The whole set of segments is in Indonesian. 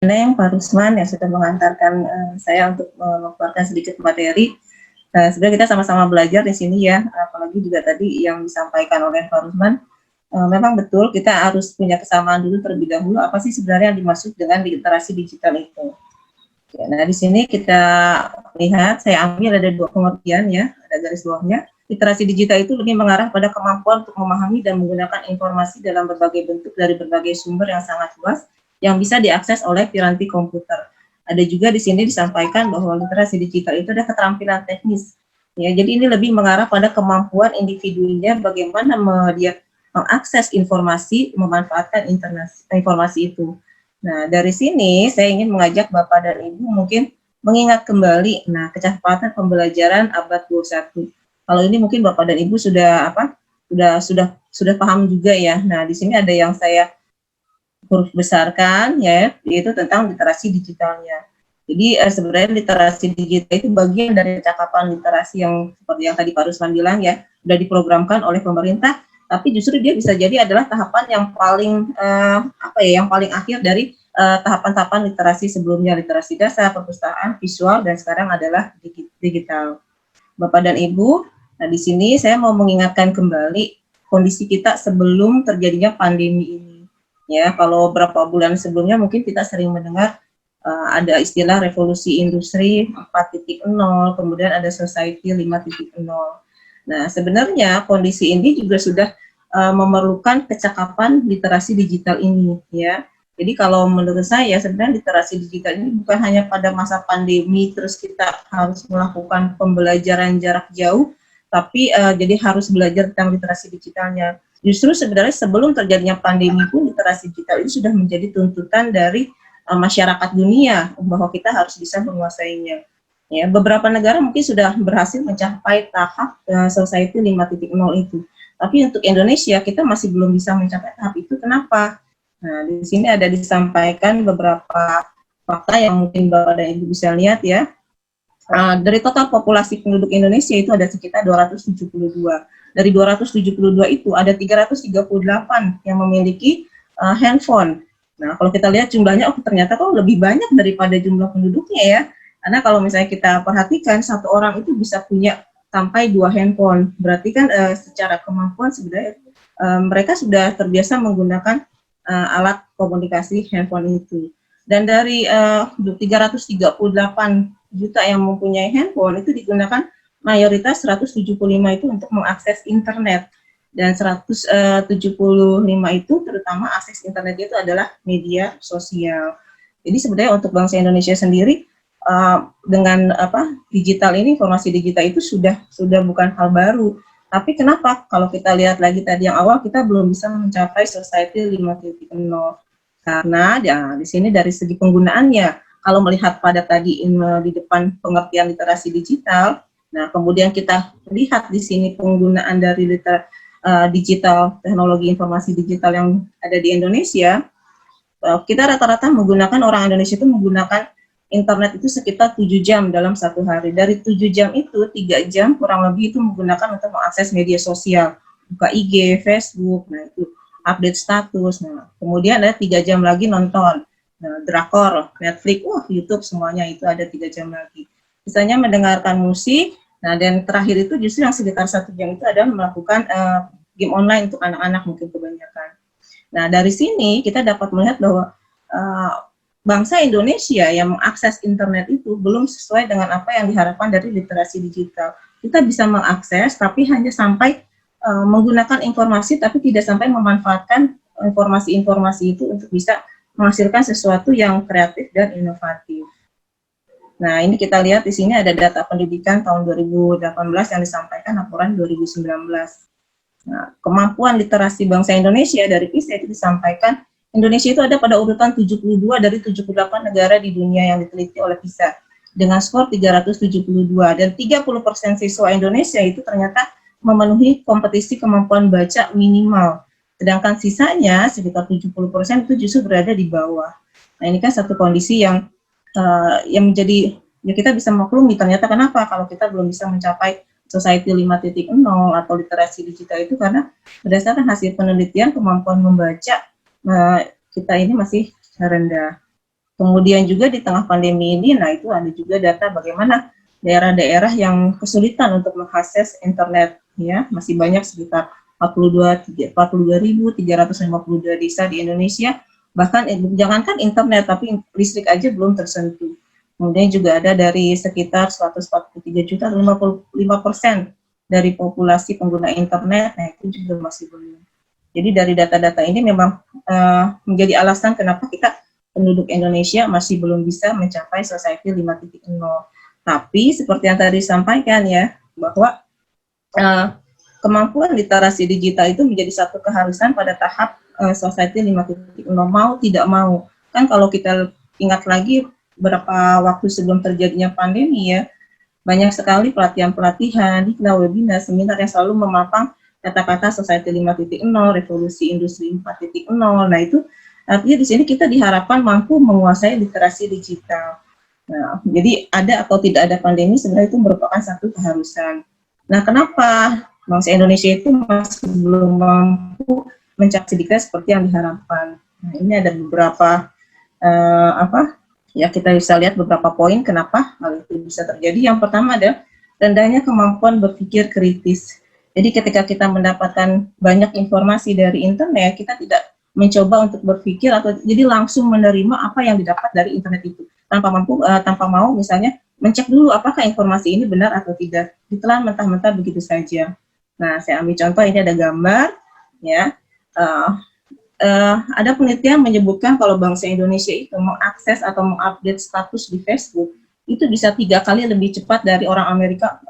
Neng, Pak Rusman yang sudah mengantarkan saya untuk memaparkan sedikit materi. Sebenarnya kita sama-sama belajar di sini ya, apalagi juga tadi yang disampaikan oleh Pak Rusman. Memang betul kita harus punya kesamaan dulu terlebih dahulu apa sih sebenarnya yang dimaksud dengan literasi digital itu. Ya, nah di sini kita lihat, saya ambil ada dua pengertian ya, ada garis bawahnya. Literasi digital itu lebih mengarah pada kemampuan untuk memahami dan menggunakan informasi dalam berbagai bentuk dari berbagai sumber yang sangat luas yang bisa diakses oleh piranti komputer. Ada juga di sini disampaikan bahwa literasi digital itu ada keterampilan teknis. Ya, jadi ini lebih mengarah pada kemampuan individunya bagaimana dia mengakses informasi, memanfaatkan informasi itu. Nah, dari sini saya ingin mengajak Bapak dan Ibu mungkin mengingat kembali, kecepatan pembelajaran abad 21. Kalau ini mungkin Bapak dan Ibu sudah sudah paham juga ya. Nah, di sini ada yang saya huruf besarkan ya, yaitu tentang literasi digitalnya. Jadi sebenarnya literasi digital itu bagian dari percakapan literasi yang seperti yang tadi Pak Rusman bilang ya, sudah diprogramkan oleh pemerintah, tapi justru dia bisa jadi adalah tahapan yang paling yang paling akhir dari tahapan-tahapan literasi sebelumnya, literasi dasar, perpustakaan, visual, dan sekarang adalah digital. Bapak dan Ibu, nah di sini saya mau mengingatkan kembali kondisi kita sebelum terjadinya pandemi ini. Ya, kalau beberapa bulan sebelumnya mungkin kita sering mendengar ada istilah revolusi industri 4.0, kemudian ada society 5.0. Nah, sebenarnya kondisi ini juga sudah memerlukan kecakapan literasi digital ini, ya. Jadi kalau menurut saya sebenarnya literasi digital ini bukan hanya pada masa pandemi terus kita harus melakukan pembelajaran jarak jauh, tapi jadi harus belajar tentang literasi digitalnya. Justru sebenarnya sebelum terjadinya pandemi pun literasi digital itu sudah menjadi tuntutan dari masyarakat dunia bahwa kita harus bisa menguasainya. Ya, beberapa negara mungkin sudah berhasil mencapai tahap society 5.0 itu. Tapi untuk Indonesia kita masih belum bisa mencapai tahap itu. Kenapa? Nah, di sini ada disampaikan beberapa fakta yang mungkin Bapak dan Ibu bisa lihat ya. Dari total populasi penduduk Indonesia itu ada sekitar 272. Dari 272 itu ada 338 yang memiliki handphone. Nah, kalau kita lihat jumlahnya, ternyata kok lebih banyak daripada jumlah penduduknya ya. Karena kalau misalnya kita perhatikan, satu orang itu bisa punya sampai 2 handphone. Berarti kan secara kemampuan sebenarnya mereka sudah terbiasa menggunakan alat komunikasi handphone itu. Dan dari 338 juta yang mempunyai handphone itu digunakan mayoritas 175 itu untuk mengakses internet, dan 175 itu terutama akses internet itu adalah media sosial. Jadi sebenarnya untuk bangsa Indonesia sendiri dengan digital ini, informasi digital itu sudah bukan hal baru. Tapi kenapa kalau kita lihat lagi tadi yang awal kita belum bisa mencapai society 5.0? Karena ya, di sini dari segi penggunaannya, kalau melihat pada tadi di depan pengertian literasi digital, nah kemudian kita lihat di sini penggunaan dari digital, teknologi informasi digital yang ada di Indonesia, kita rata-rata menggunakan, orang Indonesia itu menggunakan internet itu sekitar 7 jam dalam satu hari. Dari 7 jam itu, 3 jam kurang lebih itu menggunakan untuk mengakses media sosial, buka IG, Facebook, nah itu update status. Nah, kemudian ada 3 jam lagi nonton, drakor, Netflix, YouTube, semuanya itu ada 3 jam lagi. Misalnya mendengarkan musik, nah dan terakhir itu justru yang sekitar 1 jam itu adalah melakukan game online untuk anak-anak mungkin kebanyakan. Nah dari sini kita dapat melihat bahwa bangsa Indonesia yang mengakses internet itu belum sesuai dengan apa yang diharapkan dari literasi digital. Kita bisa mengakses tapi hanya sampai menggunakan informasi, tapi tidak sampai memanfaatkan informasi-informasi itu untuk bisa menghasilkan sesuatu yang kreatif dan inovatif. Nah, ini kita lihat di sini ada data pendidikan tahun 2018 yang disampaikan laporan 2019. Nah, kemampuan literasi bangsa Indonesia dari PISA itu disampaikan, Indonesia itu ada pada urutan 72 dari 78 negara di dunia yang diteliti oleh PISA dengan skor 372, dan 30% siswa Indonesia itu ternyata memenuhi kompetisi kemampuan baca minimal, sedangkan sisanya sekitar 70% itu justru berada di bawah. Nah, ini kan satu kondisi yang menjadi, ya kita bisa maklumi ternyata kenapa kalau kita belum bisa mencapai society 5.0 atau literasi digital itu, karena berdasarkan hasil penelitian kemampuan membaca kita ini masih rendah. Kemudian juga di tengah pandemi ini, nah itu ada juga data bagaimana daerah-daerah yang kesulitan untuk mengakses internet, ya masih banyak sekitar 42.352 desa di Indonesia, bahkan jangankan internet tapi listrik aja belum tersentuh. Kemudian juga ada dari sekitar 143 juta, 55% dari populasi pengguna internet, nah itu juga masih belum. Jadi dari data-data ini memang menjadi alasan kenapa kita penduduk Indonesia masih belum bisa mencapai society 5.0. Tapi seperti yang tadi disampaikan ya, bahwa kemampuan literasi digital itu menjadi satu keharusan pada tahap society 5.0, mau tidak mau. Kan kalau kita ingat lagi beberapa waktu sebelum terjadinya pandemi ya, banyak sekali pelatihan-pelatihan, webinar, seminar yang selalu memapang kata-kata society 5.0, revolusi industri 4.0. Nah itu artinya di sini kita diharapkan mampu menguasai literasi digital. Nah, jadi ada atau tidak ada pandemi sebenarnya itu merupakan satu keharusan. Nah, kenapa bangsa Indonesia itu masih belum mampu mencapai digital seperti yang diharapkan? Nah, ini ada beberapa ya kita bisa lihat beberapa poin kenapa hal itu bisa terjadi. Yang pertama adalah rendahnya kemampuan berpikir kritis. Jadi ketika kita mendapatkan banyak informasi dari internet, kita tidak mencoba untuk berpikir atau jadi langsung menerima apa yang didapat dari internet itu tanpa mau misalnya mencek dulu apakah informasi ini benar atau tidak, ditelan mentah-mentah begitu saja. Nah, saya ambil contoh, ini ada gambar ya. Ada penelitian menyebutkan kalau bangsa Indonesia itu mengakses atau mengupdate status di Facebook itu bisa 3 kali lebih cepat dari orang Amerika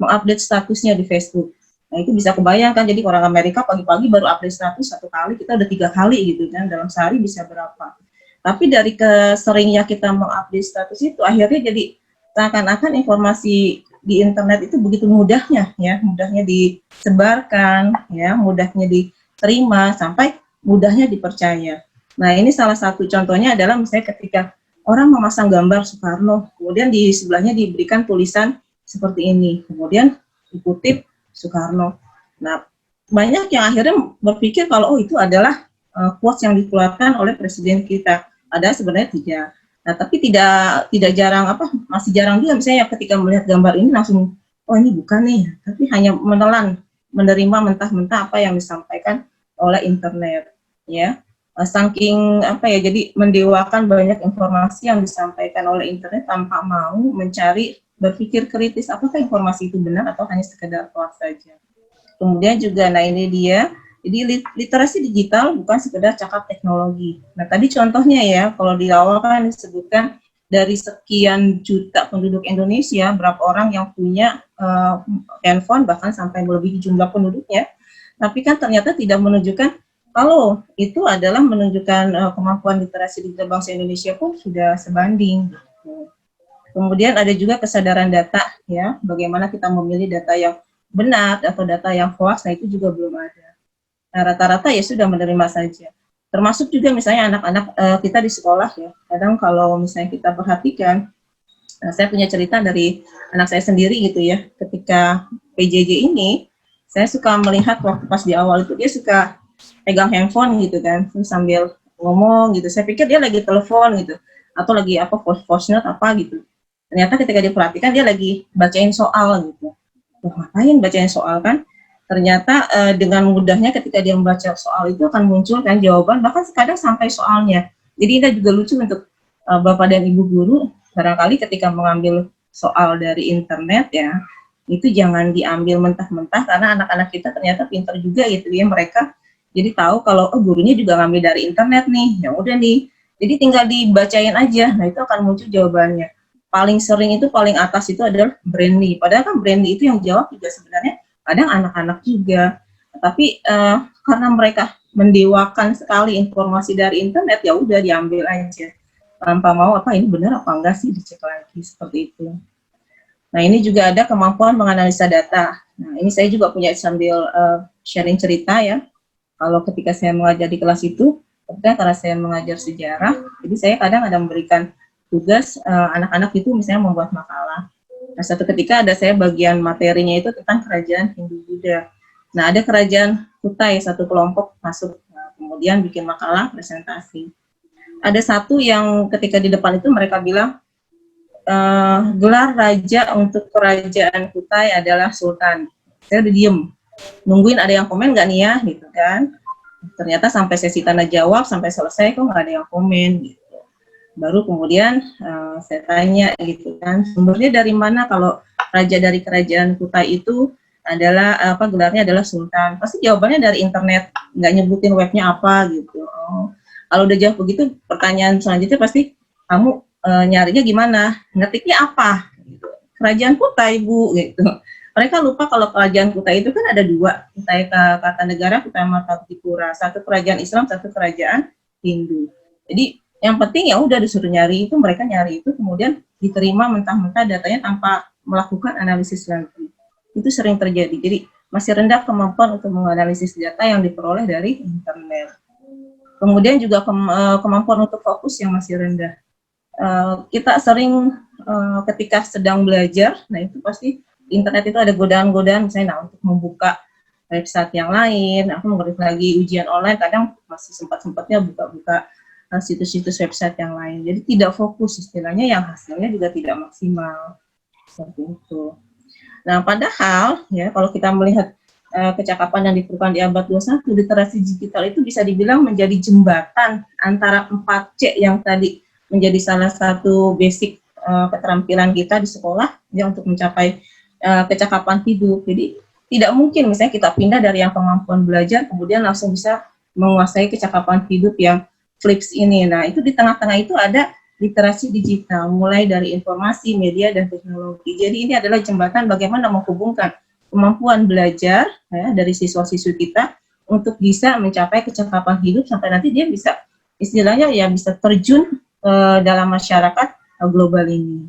mengupdate statusnya di Facebook. Nah, itu bisa kebayangkan, jadi orang Amerika pagi-pagi baru update status 1 kali, kita udah 3 kali gitu kan, dalam sehari bisa berapa. Tapi dari keseringnya kita mengupdate status itu, akhirnya jadi seakan-akan informasi di internet itu begitu mudahnya ya, mudahnya disebarkan, ya, mudahnya diterima, sampai mudahnya dipercaya. Nah, ini salah satu contohnya adalah misalnya ketika orang memasang gambar Soekarno, kemudian di sebelahnya diberikan tulisan seperti ini, kemudian dikutip Soekarno. Nah, banyak yang akhirnya berpikir kalau itu adalah quotes yang dikeluarkan oleh presiden kita. Ada sebenarnya tidak. Nah, tapi tidak jarang masih jarang juga misalnya ketika melihat gambar ini langsung oh ini bukan nih, tapi hanya menerima mentah-mentah apa yang disampaikan oleh internet, ya. Saking jadi mendewakan banyak informasi yang disampaikan oleh internet tanpa mau mencari berpikir kritis apakah informasi itu benar atau hanya sekedar hoax saja. Kemudian juga, nah ini dia, jadi literasi digital bukan sekedar cakap teknologi. Nah tadi contohnya ya, kalau di awal kan disebutkan dari sekian juta penduduk Indonesia, berapa orang yang punya handphone, bahkan sampai melebihi jumlah penduduknya, tapi kan ternyata tidak menunjukkan kalau itu adalah menunjukkan kemampuan literasi digital bangsa Indonesia pun sudah sebanding. Kemudian ada juga kesadaran data, ya, bagaimana kita memilih data yang benar atau data yang hoax, nah itu juga belum ada. Nah, rata-rata ya sudah menerima saja. Termasuk juga misalnya anak-anak kita di sekolah ya, kadang kalau misalnya kita perhatikan, saya punya cerita dari anak saya sendiri gitu ya, ketika PJJ ini, saya suka melihat waktu pas di awal itu dia suka pegang handphone gitu kan, sambil ngomong gitu, saya pikir dia lagi telepon gitu, atau lagi voice note gitu. Ternyata ketika diperhatikan dia lagi bacain soal gitu. Ngapain bacain soal kan? Ternyata dengan mudahnya ketika dia membaca soal itu akan muncul kan jawaban, bahkan kadang sampai soalnya. Jadi ini juga lucu untuk Bapak dan Ibu guru, barangkali ketika mengambil soal dari internet ya, itu jangan diambil mentah-mentah karena anak-anak kita ternyata pintar juga gitu ya, mereka jadi tahu kalau gurunya juga ngambil dari internet nih, ya udah nih. Jadi tinggal dibacain aja, nah itu akan muncul jawabannya. Paling sering itu paling atas itu adalah Brainly. Padahal kan Brainly itu yang jawab juga sebenarnya kadang anak-anak juga. Tapi karena mereka mendewakan sekali informasi dari internet, ya udah diambil aja. Tanpa mau ini benar apa enggak sih, dicek lagi seperti itu. Nah, ini juga ada kemampuan menganalisa data. Nah, ini saya juga punya sambil sharing cerita ya. Kalau ketika saya mengajar di kelas itu, karena saya mengajar sejarah, jadi saya kadang ada memberikan tugas anak-anak itu misalnya membuat makalah. Nah, satu ketika ada saya bagian materinya itu tentang kerajaan Hindu-Buddha. Nah, ada kerajaan Kutai, satu kelompok masuk, kemudian bikin makalah presentasi. ada satu yang ketika di depan itu mereka bilang, gelar raja untuk kerajaan Kutai adalah Sultan. Saya udah diem, nungguin ada yang komen nggak nih ya, gitu kan. Ternyata sampai sesi tanya jawab, sampai selesai kok nggak ada yang komen, gitu. Baru kemudian saya tanya gitu kan, sumbernya dari mana kalau raja dari kerajaan Kutai itu adalah gelarnya adalah Sultan. Pasti jawabannya dari internet, nggak nyebutin webnya apa gitu. Oh, kalau udah jawab begitu, pertanyaan selanjutnya pasti kamu nyarinya gimana, ngetiknya apa? Gitu. Kerajaan Kutai Bu, gitu. Mereka lupa kalau kerajaan Kutai itu kan ada dua, Kutai Kartanegara, Kutai Martapura, satu kerajaan Islam, satu kerajaan Hindu. Jadi yang penting ya udah disuruh nyari itu, mereka nyari itu, kemudian diterima mentah-mentah datanya tanpa melakukan analisis lagi. Itu sering terjadi. Jadi masih rendah kemampuan untuk menganalisis data yang diperoleh dari internet. Kemudian juga kemampuan untuk fokus yang masih rendah. Kita sering ketika sedang belajar, nah itu pasti internet itu ada godaan-godaan, misalnya nah, untuk membuka website yang lain, aku mengerti lagi ujian online, kadang masih sempat-sempatnya buka-buka situs-situs website yang lain. Jadi tidak fokus istilahnya, yang hasilnya juga tidak maksimal. Seperti itu. Nah, padahal ya kalau kita melihat kecakapan yang diperlukan di abad 21, literasi digital itu bisa dibilang menjadi jembatan antara 4C yang tadi menjadi salah satu basic keterampilan kita di sekolah ya untuk mencapai kecakapan hidup. Jadi tidak mungkin misalnya kita pindah dari yang kemampuan belajar kemudian langsung bisa menguasai kecakapan hidup yang flips ini. Nah, itu di tengah-tengah itu ada literasi digital, mulai dari informasi, media, dan teknologi. Jadi ini adalah jembatan bagaimana menghubungkan kemampuan belajar ya, dari siswa-siswi kita untuk bisa mencapai kecakapan hidup sampai nanti dia bisa istilahnya ya bisa terjun dalam masyarakat global ini.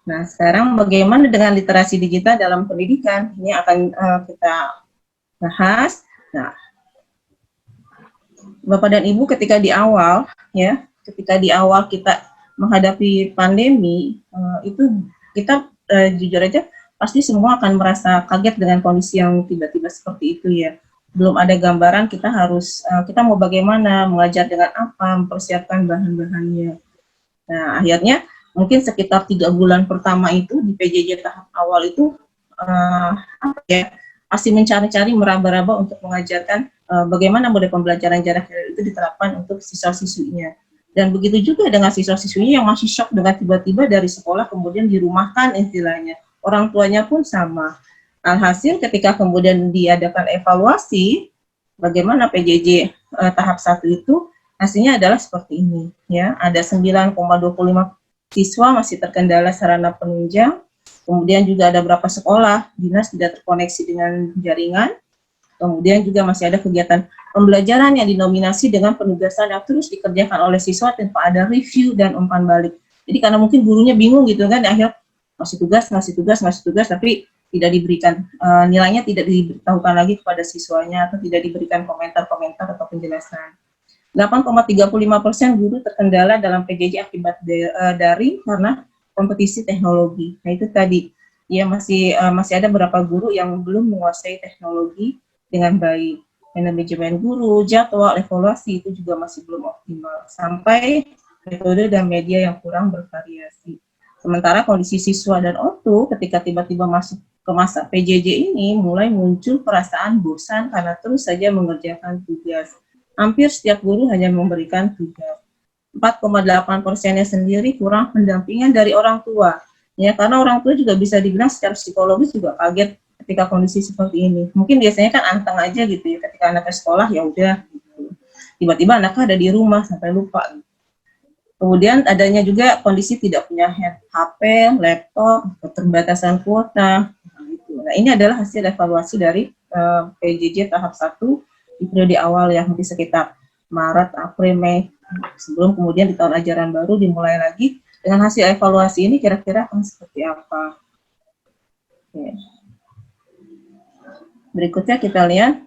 Nah, sekarang bagaimana dengan literasi digital dalam pendidikan? Ini akan kita bahas. Nah, Bapak dan Ibu ketika di awal ya, ketika di awal kita menghadapi pandemi itu kita jujur aja pasti semua akan merasa kaget dengan kondisi yang tiba-tiba seperti itu ya. Belum ada gambaran kita harus kita mau bagaimana, mengajar dengan apa, mempersiapkan bahan-bahannya. Nah, akhirnya mungkin sekitar 3 bulan pertama itu di PJJ tahap awal itu apa ya, masih mencari-cari meraba-raba untuk mengajarkan bagaimana model pembelajaran jarak jauh itu diterapkan untuk siswa-siswinya. Dan begitu juga dengan siswa-siswinya yang masih shock dengan tiba-tiba dari sekolah kemudian dirumahkan istilahnya. Orang tuanya pun sama. Alhasil ketika kemudian diadakan evaluasi bagaimana PJJ tahap 1 itu, hasilnya adalah seperti ini ya. Ada 9,25 siswa masih terkendala sarana penunjang. Kemudian juga ada beberapa sekolah dinas tidak terkoneksi dengan jaringan. Kemudian juga masih ada kegiatan pembelajaran yang dinominasi dengan penugasan yang terus dikerjakan oleh siswa tanpa ada review dan umpan balik. Jadi karena mungkin gurunya bingung gitu kan, akhirnya ngasih tugas, tapi tidak diberikan nilainya, tidak diberitahukan lagi kepada siswanya atau tidak diberikan komentar-komentar atau penjelasan. 8,35% guru terkendala dalam PJJ akibat daring karena kompetisi teknologi. Nah itu tadi ya masih ada beberapa guru yang belum menguasai teknologi dengan baik. Manajemen guru, jadwal, evaluasi itu juga masih belum optimal. Sampai metode dan media yang kurang bervariasi. Sementara kondisi siswa dan ortu ketika tiba-tiba masuk ke masa PJJ ini mulai muncul perasaan bosan karena terus saja mengerjakan tugas. Hampir setiap guru hanya memberikan tugas. 4,8%-nya sendiri kurang pendampingan dari orang tua. Ya, karena orang tua juga bisa dibilang secara psikologis juga kaget ketika kondisi seperti ini. Mungkin biasanya kan anteng aja gitu ya, ketika anaknya sekolah ya udah gitu. Tiba-tiba anaknya ada di rumah sampai lupa. Kemudian adanya juga kondisi tidak punya HP, laptop, keterbatasan kuota. Nah, ini adalah hasil evaluasi dari PJJ tahap 1 di periode awal yang mungkin sekitar Maret, April, Mei, sebelum kemudian di tahun ajaran baru dimulai lagi. Dengan hasil evaluasi ini kira-kira akan seperti apa? Oke. Berikutnya kita lihat.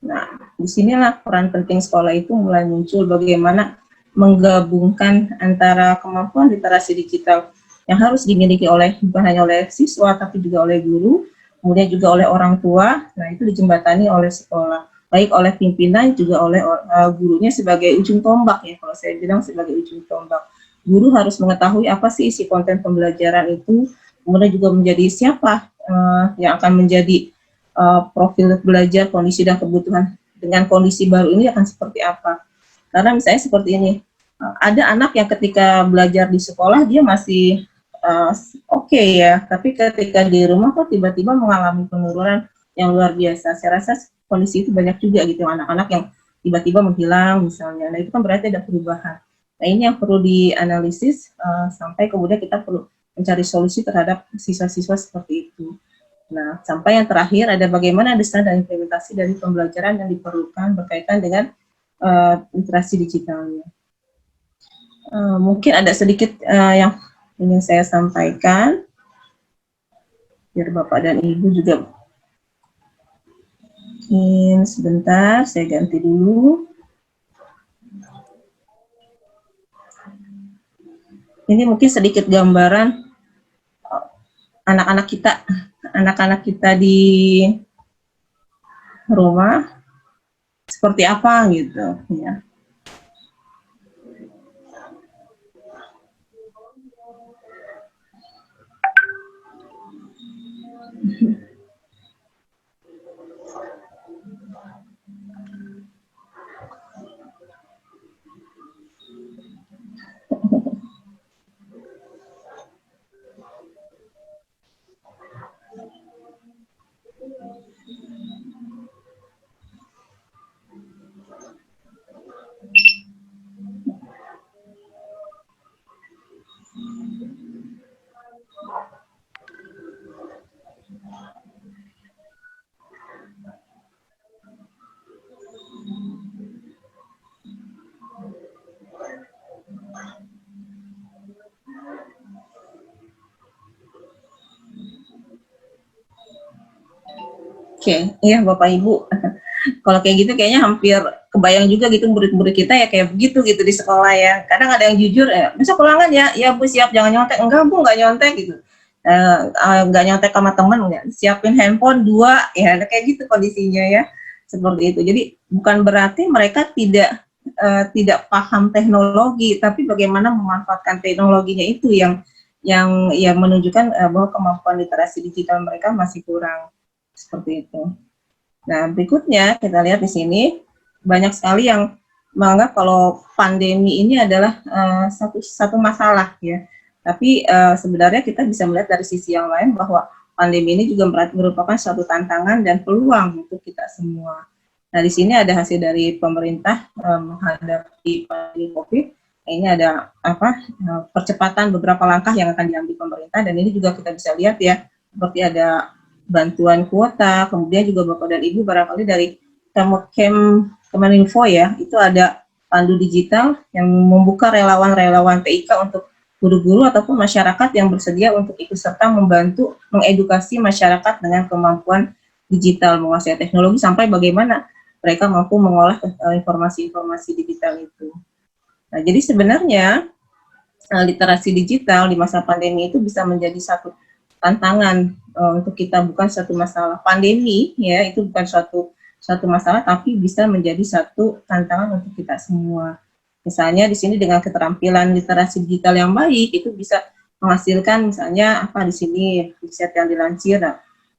Nah, disinilah peran penting sekolah itu mulai muncul, bagaimana menggabungkan antara kemampuan literasi digital yang harus dimiliki oleh bukan hanya oleh siswa tapi juga oleh guru, kemudian juga oleh orang tua. Nah, itu dijembatani oleh sekolah baik oleh pimpinan juga oleh gurunya sebagai ujung tombak ya, kalau saya bilang sebagai ujung tombak. Guru harus mengetahui apa sih isi konten pembelajaran itu, kemudian juga menjadi siapa yang akan menjadi profil belajar, kondisi dan kebutuhan dengan kondisi baru ini akan seperti apa. Karena misalnya seperti ini, ada anak yang ketika belajar di sekolah dia masih oke ya, tapi ketika di rumah kok tiba-tiba mengalami penurunan yang luar biasa. Saya rasa kondisi itu banyak juga gitu, anak-anak yang tiba-tiba menghilang misalnya. Nah itu kan berarti ada perubahan. Nah ini yang perlu dianalisis sampai kemudian kita perlu mencari solusi terhadap siswa-siswa seperti itu. Nah, sampai yang terakhir ada bagaimana desain dan implementasi dari pembelajaran yang diperlukan berkaitan dengan literasi digitalnya. Mungkin ada sedikit yang ingin saya sampaikan, biar Bapak dan Ibu juga. Mungkin sebentar, saya ganti dulu. Ini mungkin sedikit gambaran anak-anak kita di rumah seperti apa gitu ya. Oke, iya Bapak Ibu. Kalau kayak gitu kayaknya hampir kebayang juga gitu murid-murid kita ya kayak begitu gitu di sekolah ya. Kadang ada yang jujur, besok ulangan ya, ya Bu siap jangan nyontek. Enggak Bu, nggak nyontek gitu. Nggak nyontek sama temen, nggak. Siapin handphone 2, ya kayak gitu kondisinya ya. Seperti itu. Jadi bukan berarti mereka tidak paham teknologi, tapi bagaimana memanfaatkan teknologinya itu yang menunjukkan bahwa kemampuan literasi digital mereka masih kurang. Seperti itu. Nah, berikutnya kita lihat di sini banyak sekali yang menganggap kalau pandemi ini adalah satu masalah ya. Tapi sebenarnya kita bisa melihat dari sisi yang lain bahwa pandemi ini juga merupakan suatu tantangan dan peluang untuk kita semua. Nah, di sini ada hasil dari pemerintah menghadapi pandemi COVID. Ini ada percepatan beberapa langkah yang akan diambil pemerintah, dan ini juga kita bisa lihat ya, seperti ada bantuan kuota, kemudian juga Bapak dan Ibu barangkali dari Kemeninfo ya, itu ada pandu digital yang membuka relawan-relawan TIK untuk guru-guru ataupun masyarakat yang bersedia untuk ikut serta membantu mengedukasi masyarakat dengan kemampuan digital, menguasai teknologi sampai bagaimana mereka mampu mengolah informasi-informasi digital itu. Nah, jadi sebenarnya literasi digital di masa pandemi itu bisa menjadi satu tantangan untuk kita, bukan satu masalah. Pandemi ya itu bukan suatu masalah, tapi bisa menjadi satu tantangan untuk kita semua. Misalnya di sini dengan keterampilan literasi digital yang baik itu bisa menghasilkan misalnya di sini riset yang dilansir,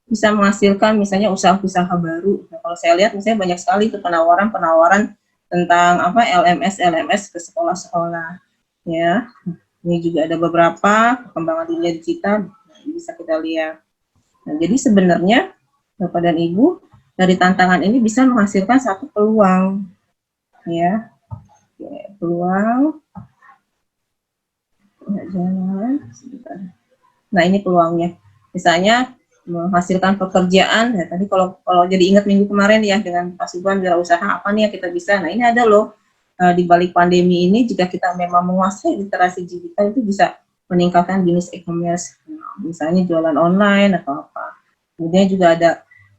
bisa menghasilkan misalnya usaha-usaha baru. Nah, kalau saya lihat misalnya banyak sekali itu penawaran tentang LMS ke sekolah-sekolah ya. Ini juga ada beberapa perkembangan dunia digital bisa kita lihat. Nah, jadi sebenarnya Bapak dan Ibu dari tantangan ini bisa menghasilkan satu peluang ya. Peluang. Nah, ini peluangnya. Misalnya menghasilkan pekerjaan ya, tadi kalau jadi ingat minggu kemarin ya dengan Pak Subhan wirausaha apa nih yang kita bisa. Nah, ini ada loh di balik pandemi ini, jika kita memang menguasai literasi digital itu bisa meningkatkan bisnis e-commerce, misalnya jualan online atau apa. Kemudian juga ada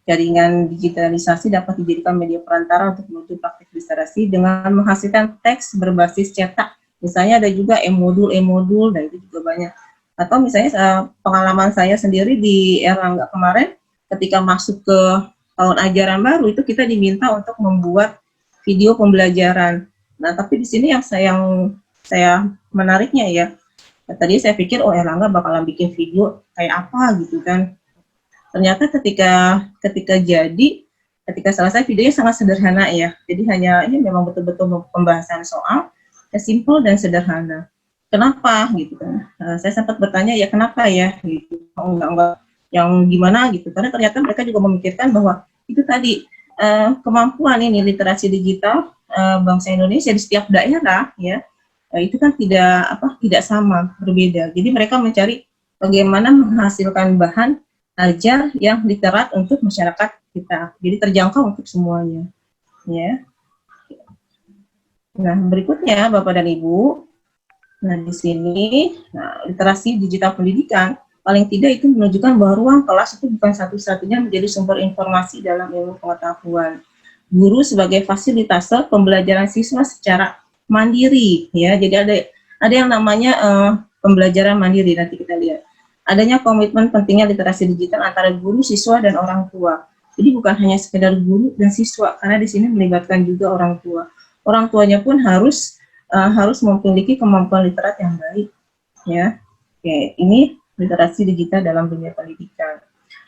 jaringan digitalisasi dapat dijadikan media perantara untuk menuju praktik literasi dengan menghasilkan teks berbasis cetak. Misalnya ada juga e-modul, dan itu juga banyak. Atau misalnya pengalaman saya sendiri di Erlangga kemarin, ketika masuk ke tahun ajaran baru itu kita diminta untuk membuat video pembelajaran. Nah, tapi di sini yang saya menariknya ya, tadi saya pikir oh Erlangga bakalan bikin video kayak apa gitu kan. Ternyata ketika selesai videonya sangat sederhana ya. Jadi hanya ini memang betul-betul pembahasan soal ya, simple dan sederhana. Kenapa gitu kan? Saya sempat bertanya ya kenapa ya gitu. Oh, enggak yang gimana gitu. Karena ternyata mereka juga memikirkan bahwa itu tadi kemampuan ini literasi digital bangsa Indonesia di setiap daerah ya itu kan tidak sama, berbeda. Jadi mereka mencari bagaimana menghasilkan bahan ajar yang literat untuk masyarakat kita. Jadi terjangkau untuk semuanya ya. Nah, berikutnya Bapak dan Ibu, nah di sini literasi digital pendidikan paling tidak itu menunjukkan bahwa ruang kelas itu bukan satu-satunya menjadi sumber informasi dalam ilmu pengetahuan. Guru sebagai fasilitator pembelajaran siswa secara mandiri, ya. Jadi ada yang namanya pembelajaran mandiri. Nanti kita lihat. Adanya komitmen pentingnya literasi digital antara guru, siswa, dan orang tua. Jadi bukan hanya sekedar guru dan siswa, karena di sini melibatkan juga orang tua. Orang tuanya pun harus memiliki kemampuan literat yang baik, ya. Oke, ini literasi digital dalam dunia pendidikan.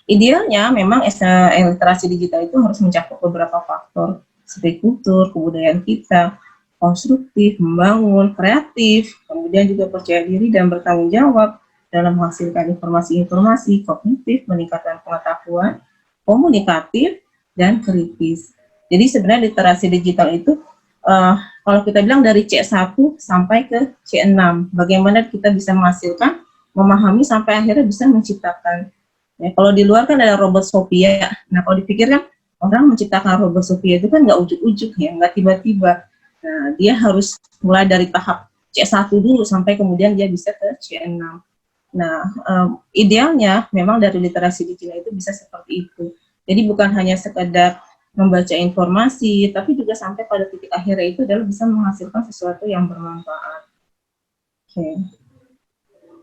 Idealnya memang literasi digital itu harus mencakup beberapa faktor seperti kultur, kebudayaan kita, konstruktif, membangun, kreatif, kemudian juga percaya diri dan bertanggung jawab dalam menghasilkan informasi-informasi, kognitif, meningkatkan pengetahuan, komunikatif, dan kritis. Jadi sebenarnya literasi digital itu kalau kita bilang dari C1 sampai ke C6, bagaimana kita bisa menghasilkan, memahami sampai akhirnya bisa menciptakan. Ya, kalau di luar kan ada robot Sophia. Nah, kalau dipikirkan orang menciptakan robot Sophia itu kan nggak ujuk-ujuk ya, nggak tiba-tiba. Nah, dia harus mulai dari tahap C1 dulu sampai kemudian dia bisa ke C6. Nah, idealnya memang dari literasi digital itu bisa seperti itu. Jadi bukan hanya sekedar membaca informasi, tapi juga sampai pada titik akhirnya itu adalah bisa menghasilkan sesuatu yang bermanfaat. Oke.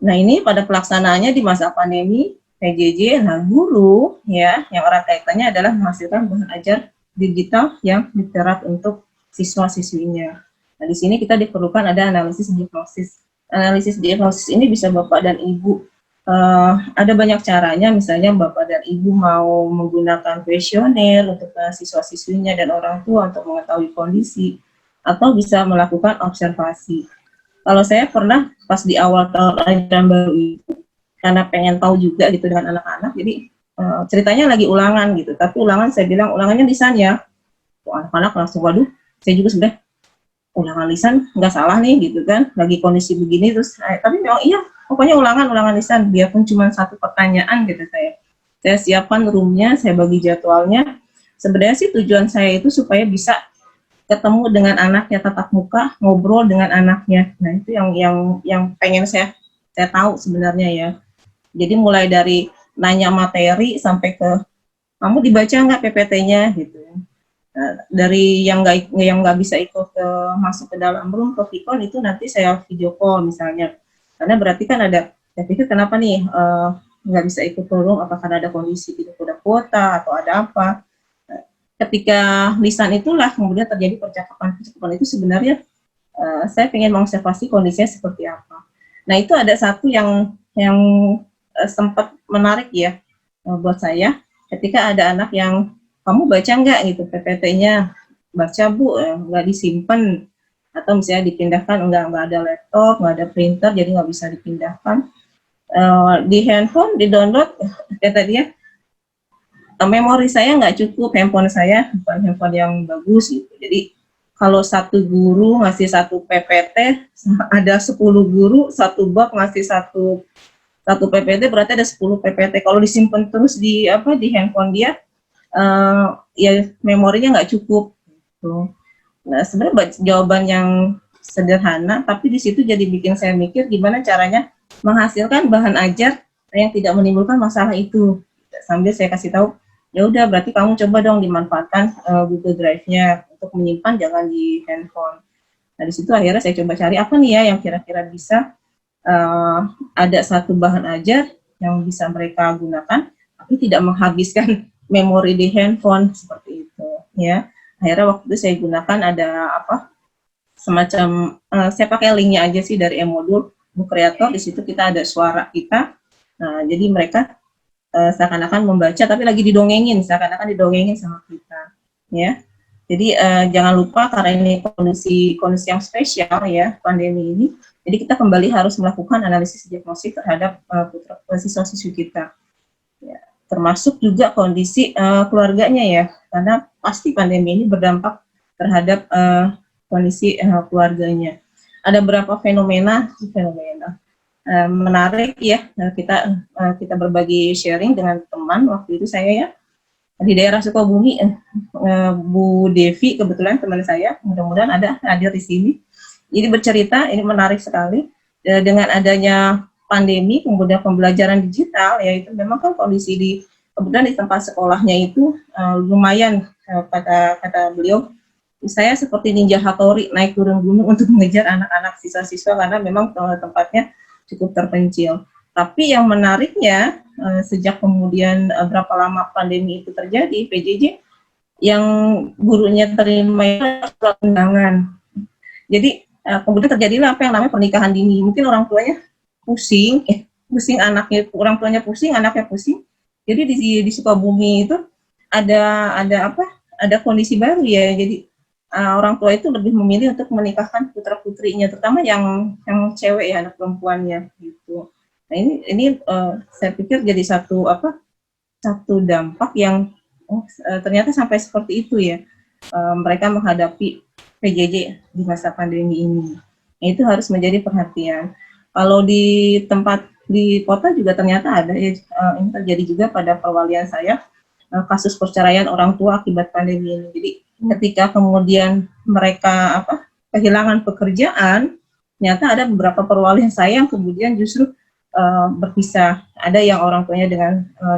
Nah, ini pada pelaksanaannya di masa pandemi PJJ, nah guru ya yang erat kaitannya adalah menghasilkan bahan ajar digital yang literat untuk siswa-siswinya. Nah, di sini kita diperlukan ada analisis diagnosis. Analisis diagnosis ini bisa Bapak dan Ibu ada banyak caranya, misalnya Bapak dan Ibu mau menggunakan kuesioner untuk siswa-siswinya dan orang tua untuk mengetahui kondisi, atau bisa melakukan observasi. Kalau saya pernah pas di awal tahun ajaran baru itu, karena pengen tahu juga gitu dengan anak-anak, jadi ceritanya lagi ulangan gitu, tapi ulangan saya bilang ulangannya lisan ya, anak-anak langsung waduh, saya juga sudah ulangan lisan nggak salah nih gitu kan, lagi kondisi begini terus, tapi memang iya, pokoknya ulangan lisan, biarpun cuma satu pertanyaan gitu saya siapkan roomnya, saya bagi jadwalnya. Sebenarnya sih tujuan saya itu supaya bisa ketemu dengan anaknya tatap muka, ngobrol dengan anaknya. Nah, itu yang pengen saya tahu sebenarnya ya. Jadi mulai dari nanya materi sampai ke kamu dibaca nggak PPT-nya gitu. Nah, dari yang nggak bisa ikut masuk ke dalam room ke Vicon itu nanti saya video call misalnya. Karena berarti kan ada, saya pikir kenapa nih nggak bisa ikut ke room, apakah ada kondisi tidak ada kuota atau ada apa. Ketika lisan itulah kemudian terjadi percakapan itu sebenarnya saya ingin mengobservasi kondisinya seperti apa. Nah, itu ada satu yang sempat menarik ya buat saya, ketika ada anak yang kamu baca nggak gitu PPT-nya, baca Bu, nggak disimpan, atau misalnya dipindahkan nggak ada laptop, nggak ada printer, jadi nggak bisa dipindahkan. Di handphone di download kata dia, memori saya nggak cukup, handphone saya bukan handphone yang bagus gitu. Jadi kalau satu guru ngasih satu PPT, ada 10 guru satu bab ngasih satu PPT, berarti ada 10 PPT. Kalau disimpan terus di handphone dia, ya memorinya nggak cukup. Gitu. Nah, sebenarnya jawaban yang sederhana, tapi di situ jadi bikin saya mikir gimana caranya menghasilkan bahan ajar yang tidak menimbulkan masalah itu. Sambil saya kasih tahu, ya udah berarti kamu coba dong dimanfaatkan Google Drive-nya untuk menyimpan, jangan di handphone. Nah, di situ akhirnya saya coba cari apa nih ya yang kira-kira bisa ada satu bahan ajar yang bisa mereka gunakan tapi tidak menghabiskan memori di handphone seperti itu ya. Akhirnya waktu itu saya gunakan ada semacam saya pakai linknya aja sih dari e-modul Book Creator. Di situ kita ada suara kita. Nah, jadi mereka seakan-akan membaca tapi lagi didongengin, seakan-akan didongengin sama kita ya. Jadi jangan lupa karena ini kondisi yang spesial ya, pandemi ini. Jadi kita kembali harus melakukan analisis diagnosis terhadap siswa-siswi kita. Ya, termasuk juga kondisi keluarganya ya, karena pasti pandemi ini berdampak terhadap kondisi keluarganya. Ada beberapa fenomena menarik ya, kita berbagi sharing dengan teman waktu itu saya ya di daerah Sukabumi, Bu Devi kebetulan teman saya, mudah-mudahan ada hadir di sini. Jadi bercerita, ini menarik sekali dengan adanya pandemi, kemudian pembelajaran digital, yaitu memang kan kondisi kebetulan di tempat sekolahnya itu lumayan, kata beliau, saya seperti ninja Hattori naik turun gunung untuk mengejar anak-anak siswa-siswa karena memang tempatnya cukup terpencil. Tapi yang menariknya sejak kemudian berapa lama pandemi itu terjadi, PJJ yang gurunya terima surat undangan. Jadi kemudian terjadilah apa yang namanya pernikahan dini. Mungkin orang tuanya pusing, anaknya, orang tuanya pusing, anaknya pusing. Jadi di Sukabumi itu ada kondisi baru ya. Jadi orang tua itu lebih memilih untuk menikahkan putra putrinya, terutama yang cewek ya, anak perempuannya gitu. Nah ini saya pikir jadi satu dampak yang ternyata sampai seperti itu ya, mereka menghadapi PJJ di masa pandemi ini. Nah, itu harus menjadi perhatian. Kalau di kota juga ternyata ada ya, ini terjadi juga pada perwalian saya, kasus perceraian orang tua akibat pandemi ini. Jadi ketika kemudian mereka kehilangan pekerjaan, ternyata ada beberapa perwalian saya yang kemudian justru berpisah. Ada yang orang tuanya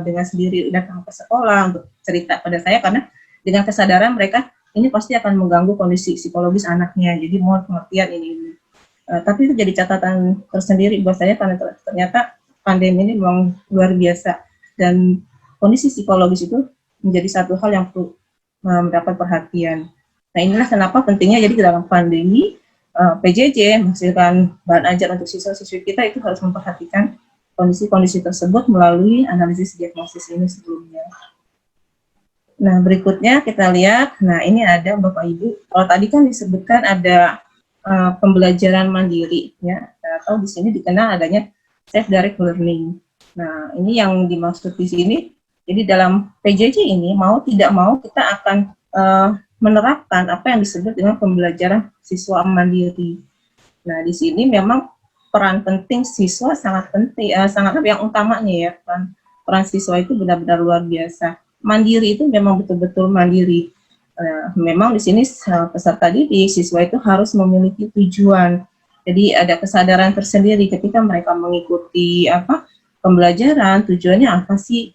dengan sendiri datang ke sekolah untuk cerita pada saya karena dengan kesadaran mereka ini pasti akan mengganggu kondisi psikologis anaknya. Jadi mohon pengertian ini. Tapi itu jadi catatan tersendiri buat saya karena ternyata pandemi ini memang luar biasa dan kondisi psikologis itu menjadi satu hal yang perlu mendapat perhatian. Nah inilah kenapa pentingnya jadi dalam pandemi PJJ menghasilkan bahan ajar untuk siswa-siswi kita itu harus memperhatikan kondisi-kondisi tersebut melalui analisis diagnosis ini sebelumnya. Nah berikutnya kita lihat, nah ini ada Bapak Ibu, kalau tadi kan disebutkan ada pembelajaran mandiri ya, atau di sini dikenal adanya self-direct learning. Nah ini yang dimaksud di sini, jadi dalam PJJ ini mau tidak mau kita akan menerapkan apa yang disebut dengan pembelajaran siswa mandiri. Nah, di sini memang peran penting siswa sangat penting, sangat yang utamanya ya, peran siswa itu benar-benar luar biasa. Mandiri itu memang betul-betul mandiri. Memang di sini peserta didik siswa itu harus memiliki tujuan. Jadi ada kesadaran tersendiri ketika mereka mengikuti pembelajaran, tujuannya apa sih?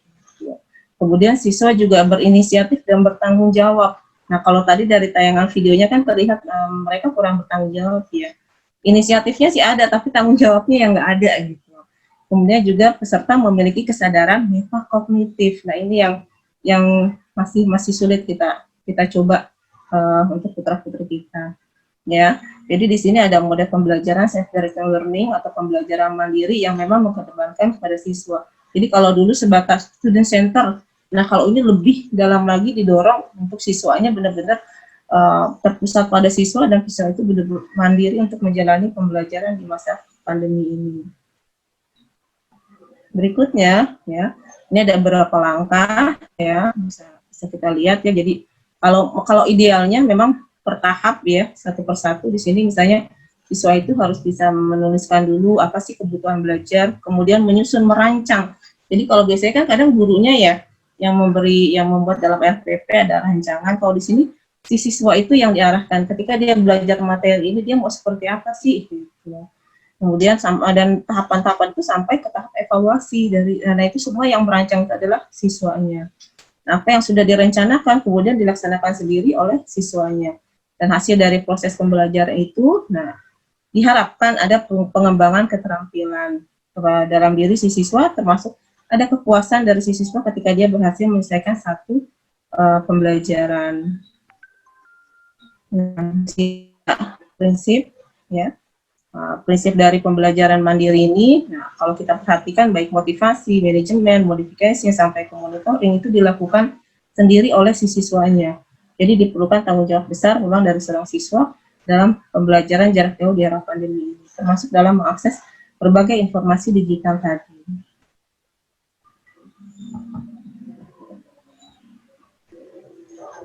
Kemudian siswa juga berinisiatif dan bertanggung jawab. Nah, kalau tadi dari tayangan videonya kan terlihat mereka kurang bertanggung jawab ya. Inisiatifnya sih ada, tapi tanggung jawabnya yang nggak ada gitu. Kemudian juga peserta memiliki kesadaran metakognitif. Nah, ini yang masih sulit kita coba untuk putra-putri kita. Ya, jadi di sini ada model pembelajaran self-directed learning atau pembelajaran mandiri yang memang mengedepankan kepada siswa. Jadi kalau dulu sebatas student center, nah kalau ini lebih dalam lagi didorong untuk siswanya benar-benar terpusat pada siswa dan siswa itu benar-benar mandiri untuk menjalani pembelajaran di masa pandemi ini. Berikutnya ya, ini ada beberapa langkah ya, bisa kita lihat ya. Jadi kalau idealnya memang bertahap ya, satu persatu. Di sini misalnya siswa itu harus bisa menuliskan dulu apa sih kebutuhan belajar, kemudian menyusun merancang. Jadi kalau biasanya kan kadang gurunya ya yang membuat dalam RPP ada rancangan. Kalau di sini si siswa itu yang diarahkan ketika dia belajar materi ini dia mau seperti apa sih gitu. Kemudian dan tahapan-tahapan itu sampai ke tahap evaluasi nah itu semua yang merancang itu adalah siswanya. Nah, apa yang sudah direncanakan kemudian dilaksanakan sendiri oleh siswanya. Dan hasil dari proses pembelajaran itu, nah diharapkan ada pengembangan keterampilan dalam diri si siswa termasuk ada kepuasan dari si siswa ketika dia berhasil menyelesaikan satu pembelajaran. Nah, prinsip ya, prinsip dari pembelajaran mandiri ini, nah, kalau kita perhatikan baik motivasi, manajemen, modifikasi sampai ke monitoring itu dilakukan sendiri oleh si siswanya. Jadi diperlukan tanggung jawab besar memang dari seorang siswa dalam pembelajaran jarak jauh di era pandemi ini, termasuk dalam mengakses berbagai informasi digital tadi.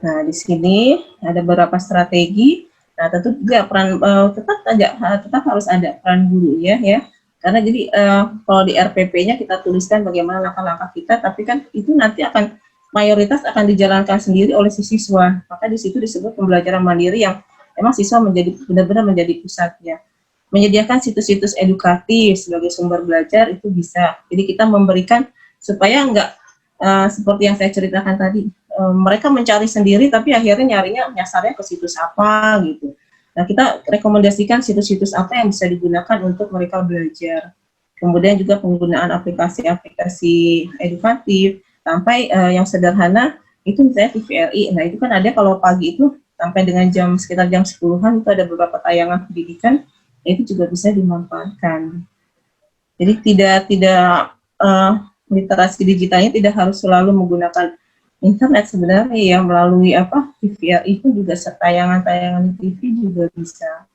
Nah, di sini ada beberapa strategi. Nah, tentu juga peran tetap harus ada peran guru ya. Karena jadi kalau di RPP-nya kita tuliskan bagaimana langkah-langkah kita, tapi kan itu nanti akan mayoritas akan dijalankan sendiri oleh si siswa. Maka di situ disebut pembelajaran mandiri yang memang siswa menjadi benar-benar menjadi pusatnya. Menyediakan situs-situs edukatif sebagai sumber belajar itu bisa. Jadi kita memberikan supaya enggak seperti yang saya ceritakan tadi, mereka mencari sendiri tapi akhirnya nyasarnya ke situs apa gitu. Nah, kita rekomendasikan situs-situs apa yang bisa digunakan untuk mereka belajar. Kemudian juga penggunaan aplikasi-aplikasi edukatif sampai yang sederhana itu misalnya TVRI. Nah, itu kan ada kalau pagi itu sampai dengan sekitar jam 10-an itu ada beberapa tayangan pendidikan, itu juga bisa dimanfaatkan. Jadi tidak literasi digitalnya tidak harus selalu menggunakan internet sebenarnya ya, melalui TVRI itu juga tayangan-tayangan TV juga bisa.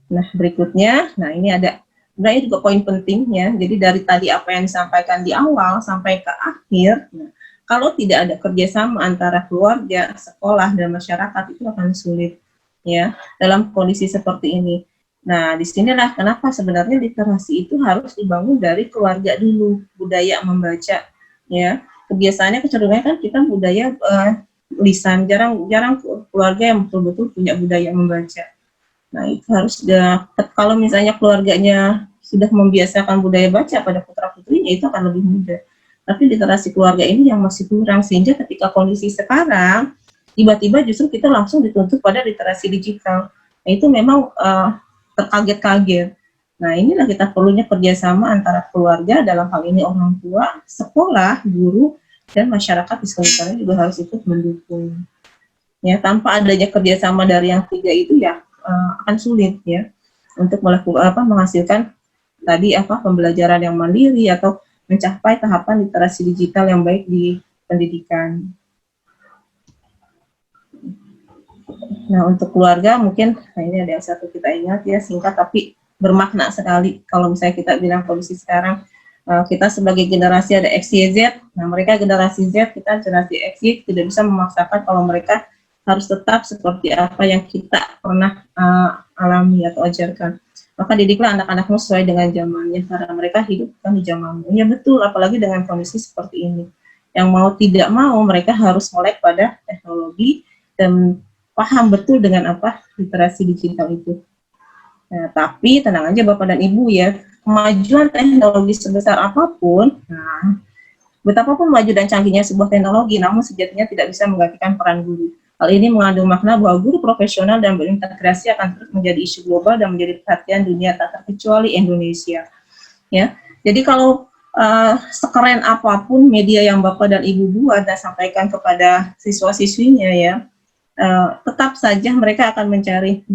Nah, berikutnya, nah ini ada sebenarnya juga poin pentingnya. Jadi dari tadi apa yang disampaikan di awal sampai ke akhir, nah, kalau tidak ada kerjasama antara keluarga, sekolah, dan masyarakat itu akan sulit ya dalam kondisi seperti ini. Nah, disinilah kenapa sebenarnya literasi itu harus dibangun dari keluarga dulu, budaya membaca ya. Kebiasaannya kecenderungannya kan kita budaya lisan, jarang keluarga yang betul-betul punya budaya membaca. Nah, itu harus kalau misalnya keluarganya sudah membiasakan budaya baca pada putra-putrinya, itu akan lebih mudah. Tapi literasi keluarga ini yang masih kurang, sehingga ketika kondisi sekarang, tiba-tiba justru kita langsung dituntut pada literasi digital. Nah, itu memang terkaget-kaget. Nah, inilah kita perlunya kerjasama antara keluarga, dalam hal ini orang tua, sekolah, guru, dan masyarakat di sekitarnya juga harus ikut mendukung. Ya, tanpa adanya kerjasama dari yang tiga itu ya akan sulit ya untuk melakukan menghasilkan tadi pembelajaran yang mandiri atau mencapai tahapan literasi digital yang baik di pendidikan. Nah, untuk keluarga mungkin ini ada satu kita ingat ya, singkat tapi bermakna sekali. Kalau misalnya kita bilang kondisi sekarang kita sebagai generasi ada X, Y, Z, nah mereka generasi Z, kita generasi X, Y tidak bisa memaksakan kalau mereka harus tetap seperti apa yang kita pernah alami atau ajarkan. Maka didiklah anak-anakmu sesuai dengan zamannya, karena mereka hidup kan di zamanmu. Ya betul, apalagi dengan kondisi seperti ini. Yang mau tidak mau, mereka harus melek pada teknologi dan paham betul dengan apa literasi digital itu. Nah, tapi tenang aja Bapak dan Ibu ya, kemajuan teknologi sebesar apapun, nah, betapapun maju dan canggihnya sebuah teknologi, namun sejatinya tidak bisa menggantikan peran guru. Hal ini mengandung makna bahwa guru profesional dan berintegrasi akan terus menjadi isu global dan menjadi perhatian dunia tak terkecuali Indonesia. Ya, jadi kalau sekeren apapun media yang Bapak dan Ibu buat dan sampaikan kepada siswa-siswinya ya, tetap saja mereka akan mencari,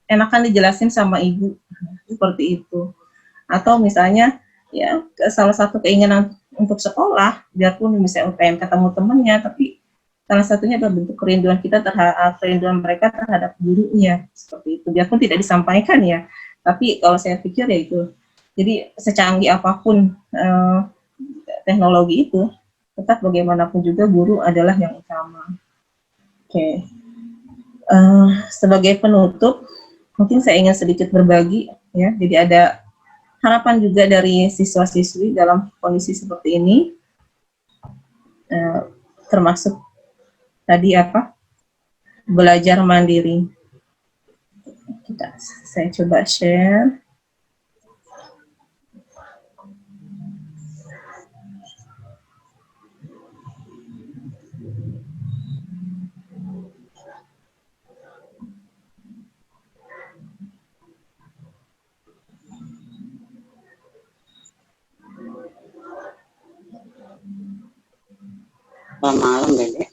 enakan dijelasin sama ibu, seperti itu. Atau misalnya ya salah satu keinginan untuk sekolah, biarpun misalnya pengen ketemu temannya, tapi salah satunya adalah bentuk kerinduan kita terhadap kerinduan mereka terhadap gurunya, seperti itu. Biarpun tidak disampaikan ya, tapi kalau saya pikir ya itu. Jadi secanggih apapun teknologi itu, tetap bagaimanapun juga guru adalah yang utama. Oke. Sebagai penutup, mungkin saya ingin sedikit berbagi ya. Jadi ada harapan juga dari siswa-siswi dalam kondisi seperti ini, termasuk tadi belajar mandiri. Saya coba share. Selamat malam, Dede.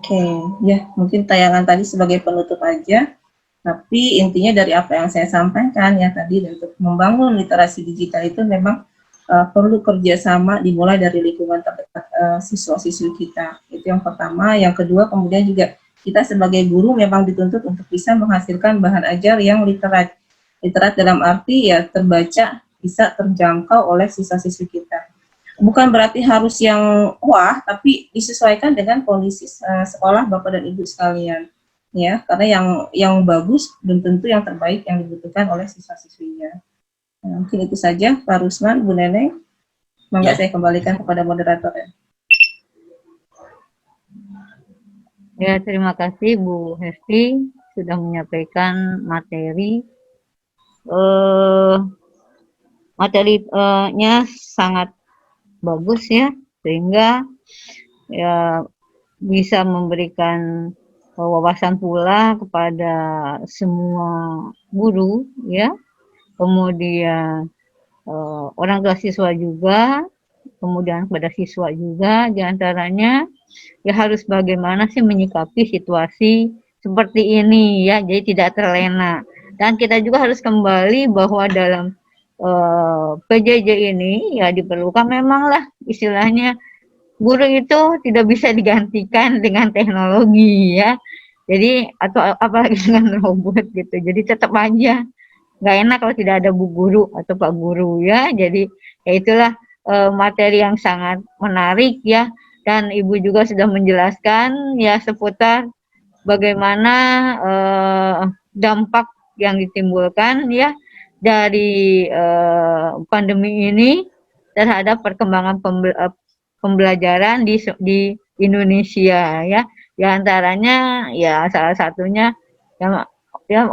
Oke, ya mungkin tayangan tadi sebagai penutup aja, tapi intinya dari apa yang saya sampaikan ya tadi, untuk membangun literasi digital itu memang perlu kerjasama dimulai dari lingkungan terdekat siswa-siswi kita. Itu yang pertama. Yang kedua, kemudian juga kita sebagai guru memang dituntut untuk bisa menghasilkan bahan ajar yang literat. Literat dalam arti ya terbaca, bisa terjangkau oleh siswa-siswi kita. Bukan berarti harus yang wah, tapi disesuaikan dengan kondisi sekolah Bapak dan Ibu sekalian. Ya, karena yang bagus belum tentu yang terbaik yang dibutuhkan oleh siswa-siswinya. Nah, mungkin itu saja, Pak Rusman, Bu Neneng. Monggo saya kembalikan kepada moderator ya. Ya, terima kasih Bu Hesti sudah menyampaikan materi. Materinya sangat bagus ya, sehingga ya bisa memberikan wawasan pula kepada semua guru ya, kemudian orang tua siswa juga, kemudian kepada siswa juga, diantaranya ya harus bagaimana sih menyikapi situasi seperti ini ya, jadi tidak terlena. Dan kita juga harus kembali bahwa dalam PJJ ini ya diperlukan memanglah istilahnya guru itu tidak bisa digantikan dengan teknologi ya. Jadi atau apalagi dengan robot gitu. Jadi tetap aja nggak enak kalau tidak ada Bu Guru atau Pak Guru ya. Jadi ya itulah materi yang sangat menarik ya. Dan Ibu juga sudah menjelaskan ya seputar bagaimana dampak yang ditimbulkan ya dari pandemi ini terhadap perkembangan pembelajaran di Indonesia ya. Di antaranya ya salah satunya ya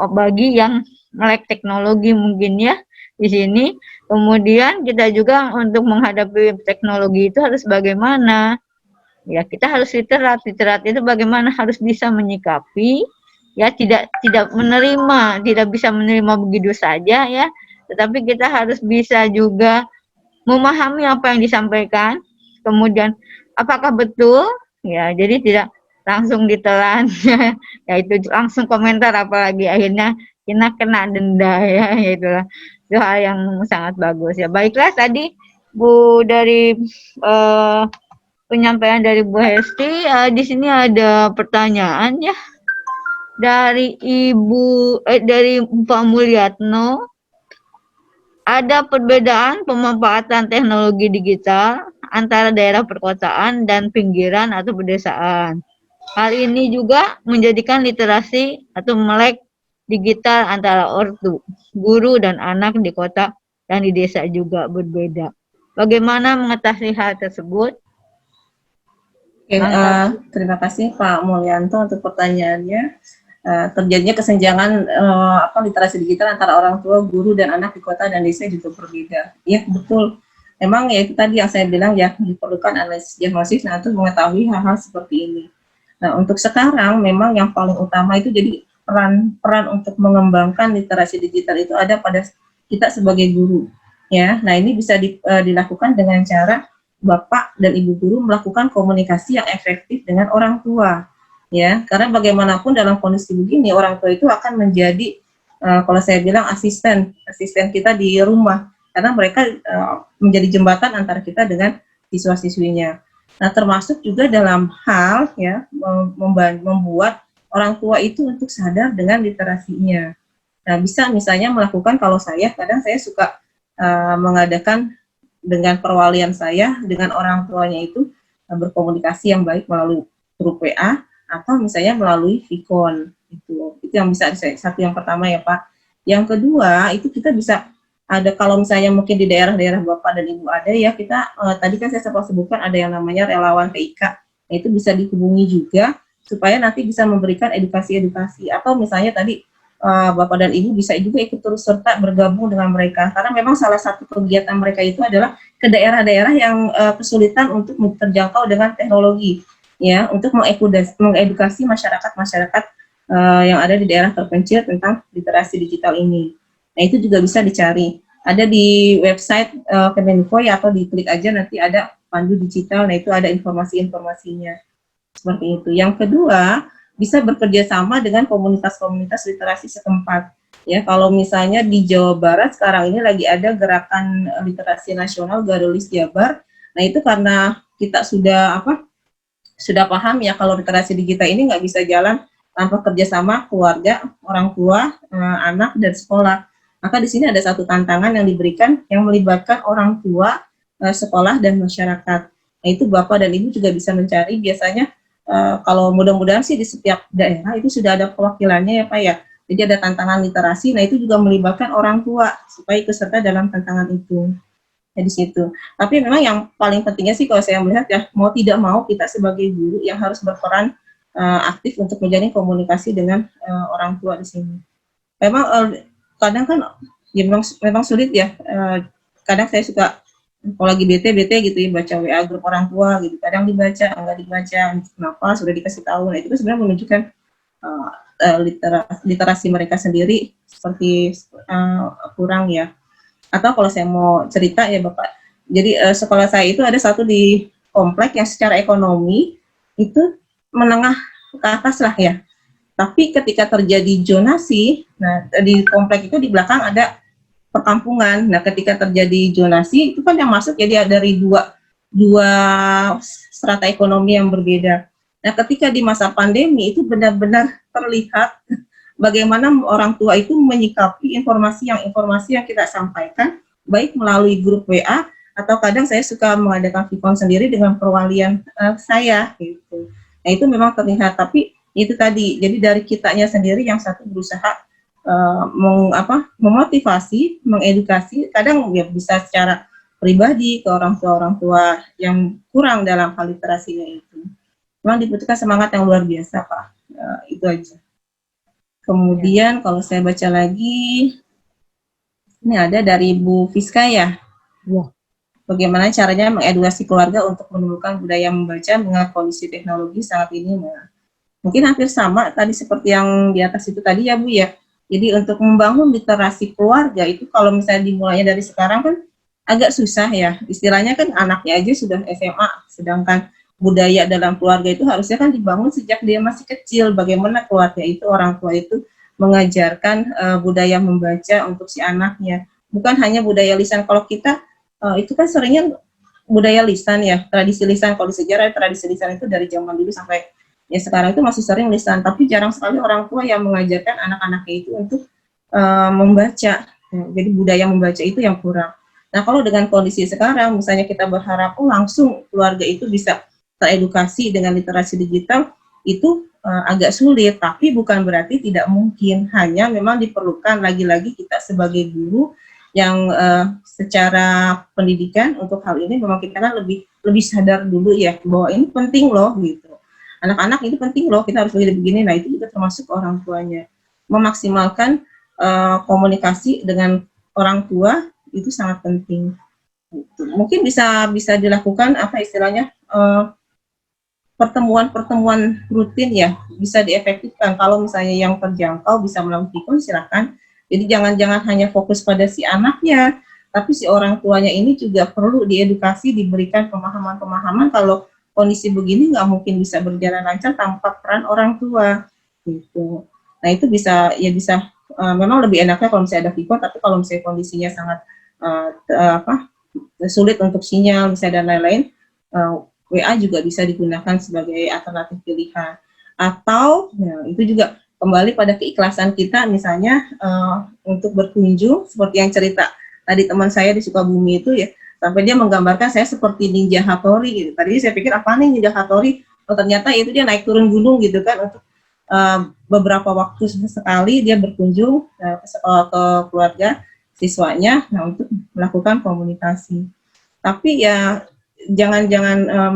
bagi yang melek teknologi mungkin ya di sini. Kemudian kita juga untuk menghadapi teknologi itu harus bagaimana? Ya kita harus literat itu bagaimana harus bisa menyikapi ya, tidak menerima, tidak bisa menerima begitu saja ya, tetapi kita harus bisa juga memahami apa yang disampaikan, kemudian apakah betul ya, jadi tidak langsung ditelan ya itu langsung komentar, apalagi akhirnya kita kena denda ya, itulah itu hal yang sangat bagus ya. Baiklah, tadi Bu dari penyampaian dari Bu Hesti, di sini ada pertanyaan ya dari dari Pak Mulyatno. Ada perbedaan pemanfaatan teknologi digital antara daerah perkotaan dan pinggiran atau pedesaan. Hal ini juga menjadikan literasi atau melek digital antara ortu, guru dan anak di kota dan di desa juga berbeda. Bagaimana mengatasi hal tersebut? Oke, terima kasih Pak Mulyanto untuk pertanyaannya. Terjadinya kesenjangan literasi digital antara orang tua, guru, dan anak di kota dan desa juga berbeda. Ya, betul. Memang ya itu tadi yang saya bilang ya, diperlukan analisis diagnosis untuk mengetahui hal-hal seperti ini. Nah, untuk sekarang memang yang paling utama itu jadi peran untuk mengembangkan literasi digital itu ada pada kita sebagai guru. Ya, nah ini bisa dilakukan dengan cara Bapak dan Ibu guru melakukan komunikasi yang efektif dengan orang tua. Ya, karena bagaimanapun dalam kondisi begini orang tua itu akan menjadi kalau saya bilang asisten kita di rumah, karena mereka menjadi jembatan antara kita dengan siswa-siswinya. Nah, termasuk juga dalam hal ya membuat orang tua itu untuk sadar dengan literasinya. Nah, bisa misalnya melakukan, kalau saya kadang saya suka mengadakan dengan perwalian saya dengan orang tuanya itu berkomunikasi yang baik melalui grup WA atau misalnya melalui Vicon. Itu yang bisa satu, yang pertama ya Pak. Yang kedua itu kita bisa ada, kalau misalnya mungkin di daerah-daerah Bapak dan Ibu ada ya, kita tadi kan saya sempat sebutkan ada yang namanya relawan TIK. Nah, itu bisa dihubungi juga supaya nanti bisa memberikan edukasi-edukasi, atau misalnya tadi Bapak dan Ibu bisa juga ikut terus serta bergabung dengan mereka, karena memang salah satu kegiatan mereka itu adalah ke daerah-daerah yang kesulitan untuk terjangkau dengan teknologi, ya, untuk mengedukasi masyarakat-masyarakat yang ada di daerah terpencil tentang literasi digital ini. Nah, itu juga bisa dicari. Ada di website Kemeninfo ya, atau diklik aja nanti ada pandu digital. Nah, itu ada informasi-informasinya. Seperti itu. Yang kedua, bisa bekerja sama dengan komunitas-komunitas literasi setempat. Ya, kalau misalnya di Jawa Barat sekarang ini lagi ada gerakan literasi nasional Garulis Jabar. Nah, itu karena kita sudah paham ya kalau literasi digital ini nggak bisa jalan tanpa kerjasama keluarga, orang tua, anak, dan sekolah. Maka di sini ada satu tantangan yang diberikan yang melibatkan orang tua, sekolah, dan masyarakat. Nah, itu Bapak dan Ibu juga bisa mencari, biasanya kalau mudah-mudahan sih di setiap daerah itu sudah ada perwakilannya ya Pak ya. Jadi ada tantangan literasi, nah itu juga melibatkan orang tua supaya ikut serta dalam tantangan itu. Ya, di situ. Tapi memang yang paling pentingnya sih kalau saya melihat ya, mau tidak mau kita sebagai guru yang harus berperan aktif untuk menjalin komunikasi dengan orang tua di sini. Memang kadang kan ya memang sulit ya. Kadang saya suka kalau lagi bete gitu ya, baca WA grup orang tua gitu. Kadang dibaca, enggak dibaca, kenapa sudah dikasih tahu. Nah, itu sebenarnya menunjukkan literasi mereka sendiri seperti kurang ya. Atau kalau saya mau cerita ya Bapak, jadi sekolah saya itu ada satu di komplek yang secara ekonomi itu menengah ke atas lah ya. Tapi ketika terjadi zonasi, nah di komplek itu di belakang ada perkampungan. Nah, ketika terjadi zonasi itu kan yang masuk jadi dari dua strata ekonomi yang berbeda. Nah, ketika di masa pandemi itu benar-benar terlihat bagaimana orang tua itu menyikapi informasi yang kita sampaikan, baik melalui grup WA atau kadang saya suka mengadakan Vicon sendiri dengan perwalian saya gitu. Nah, itu memang terlihat, tapi itu tadi, jadi dari kitanya sendiri yang satu berusaha memotivasi, mengedukasi, kadang ya bisa secara pribadi ke orang tua yang kurang dalam hal literasinya itu. Memang dibutuhkan semangat yang luar biasa Pak. Itu aja. Kemudian kalau saya baca lagi, ini ada dari Bu Fiska ya. Ya. Bagaimana caranya mengedukasi keluarga untuk menemukan budaya membaca dengan kondisi teknologi saat ini? Nah, mungkin hampir sama tadi seperti yang di atas itu tadi ya Bu ya. Jadi untuk membangun literasi keluarga itu kalau misalnya dimulainya dari sekarang kan agak susah ya. Istilahnya kan anaknya aja sudah SMA, sedangkan budaya dalam keluarga itu harusnya kan dibangun sejak dia masih kecil. Bagaimana keluarga itu, orang tua itu mengajarkan budaya membaca untuk si anaknya. Bukan hanya budaya lisan. Kalau kita itu kan seringnya budaya lisan ya, tradisi lisan. Kalau di sejarah tradisi lisan itu dari zaman dulu sampai ya sekarang itu masih sering lisan, tapi jarang sekali orang tua yang mengajarkan anak-anaknya itu untuk membaca. Jadi budaya membaca itu yang kurang. Nah, kalau dengan kondisi sekarang, misalnya kita berharap langsung keluarga itu bisa teredukasi dengan literasi digital, itu agak sulit, tapi bukan berarti tidak mungkin. Hanya memang diperlukan lagi-lagi kita sebagai guru yang secara pendidikan untuk hal ini memang kita kan lebih sadar dulu ya bahwa ini penting loh gitu. Anak-anak itu penting loh, kita harus begini-begini. Nah, itu juga termasuk orang tuanya. Memaksimalkan komunikasi dengan orang tua itu sangat penting. Mungkin bisa dilakukan apa istilahnya pertemuan-pertemuan rutin ya, bisa diefektifkan. Kalau misalnya yang terjangkau bisa melalui Vicon, silakan. Jadi jangan hanya fokus pada si anaknya, tapi si orang tuanya ini juga perlu diedukasi, diberikan pemahaman-pemahaman kalau kondisi begini nggak mungkin bisa berjalan lancar tanpa peran orang tua gitu. Nah, itu bisa memang lebih enaknya kalau misalnya ada VCall, tapi kalau misalnya kondisinya sangat sulit untuk sinyal misalnya dan lain-lain, WA juga bisa digunakan sebagai alternatif pilihan. Atau ya, itu juga kembali pada keikhlasan kita, misalnya untuk berkunjung seperti yang cerita tadi teman saya di Sukabumi itu ya, sampai dia menggambarkan saya seperti Ninja Hattori gitu. Tadi saya pikir apa nih Ninja Hattori? Oh, ternyata itu dia naik turun gunung gitu kan, untuk beberapa waktu sekali dia berkunjung ke keluarga siswanya, nah untuk melakukan komunikasi. Tapi ya jangan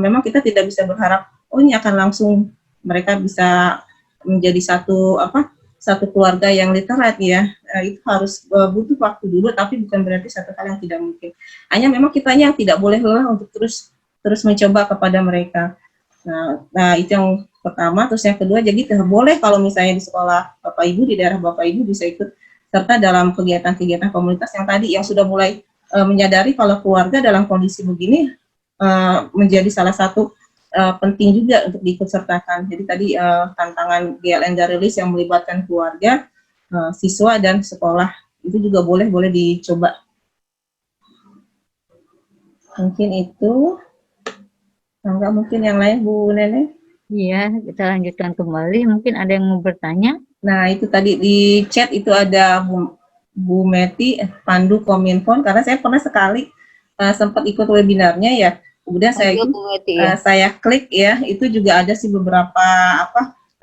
memang kita tidak bisa berharap oh ini akan langsung mereka bisa menjadi satu keluarga yang literat ya. Itu harus butuh waktu dulu, tapi bukan berarti satu hal yang tidak mungkin. Hanya memang kitanya yang tidak boleh lelah untuk terus mencoba kepada mereka. Nah itu yang pertama. Terus yang kedua, jadi boleh kalau misalnya di sekolah Bapak Ibu, di daerah Bapak Ibu bisa ikut serta dalam kegiatan-kegiatan komunitas yang tadi yang sudah mulai menyadari kalau keluarga dalam kondisi begini menjadi salah satu penting juga untuk diikut sertakan. Jadi tadi tantangan GLN Darelis yang melibatkan keluarga, siswa dan sekolah itu juga boleh dicoba. Mungkin itu. Enggak, mungkin yang lain Bu Nene? Iya, kita lanjutkan kembali. Mungkin ada yang mau bertanya? Nah, itu tadi di chat itu ada Bu Meti Pandu Kominfo, karena saya pernah sekali sempat ikut webinarnya ya. Kemudian saya klik ya, itu juga ada sih beberapa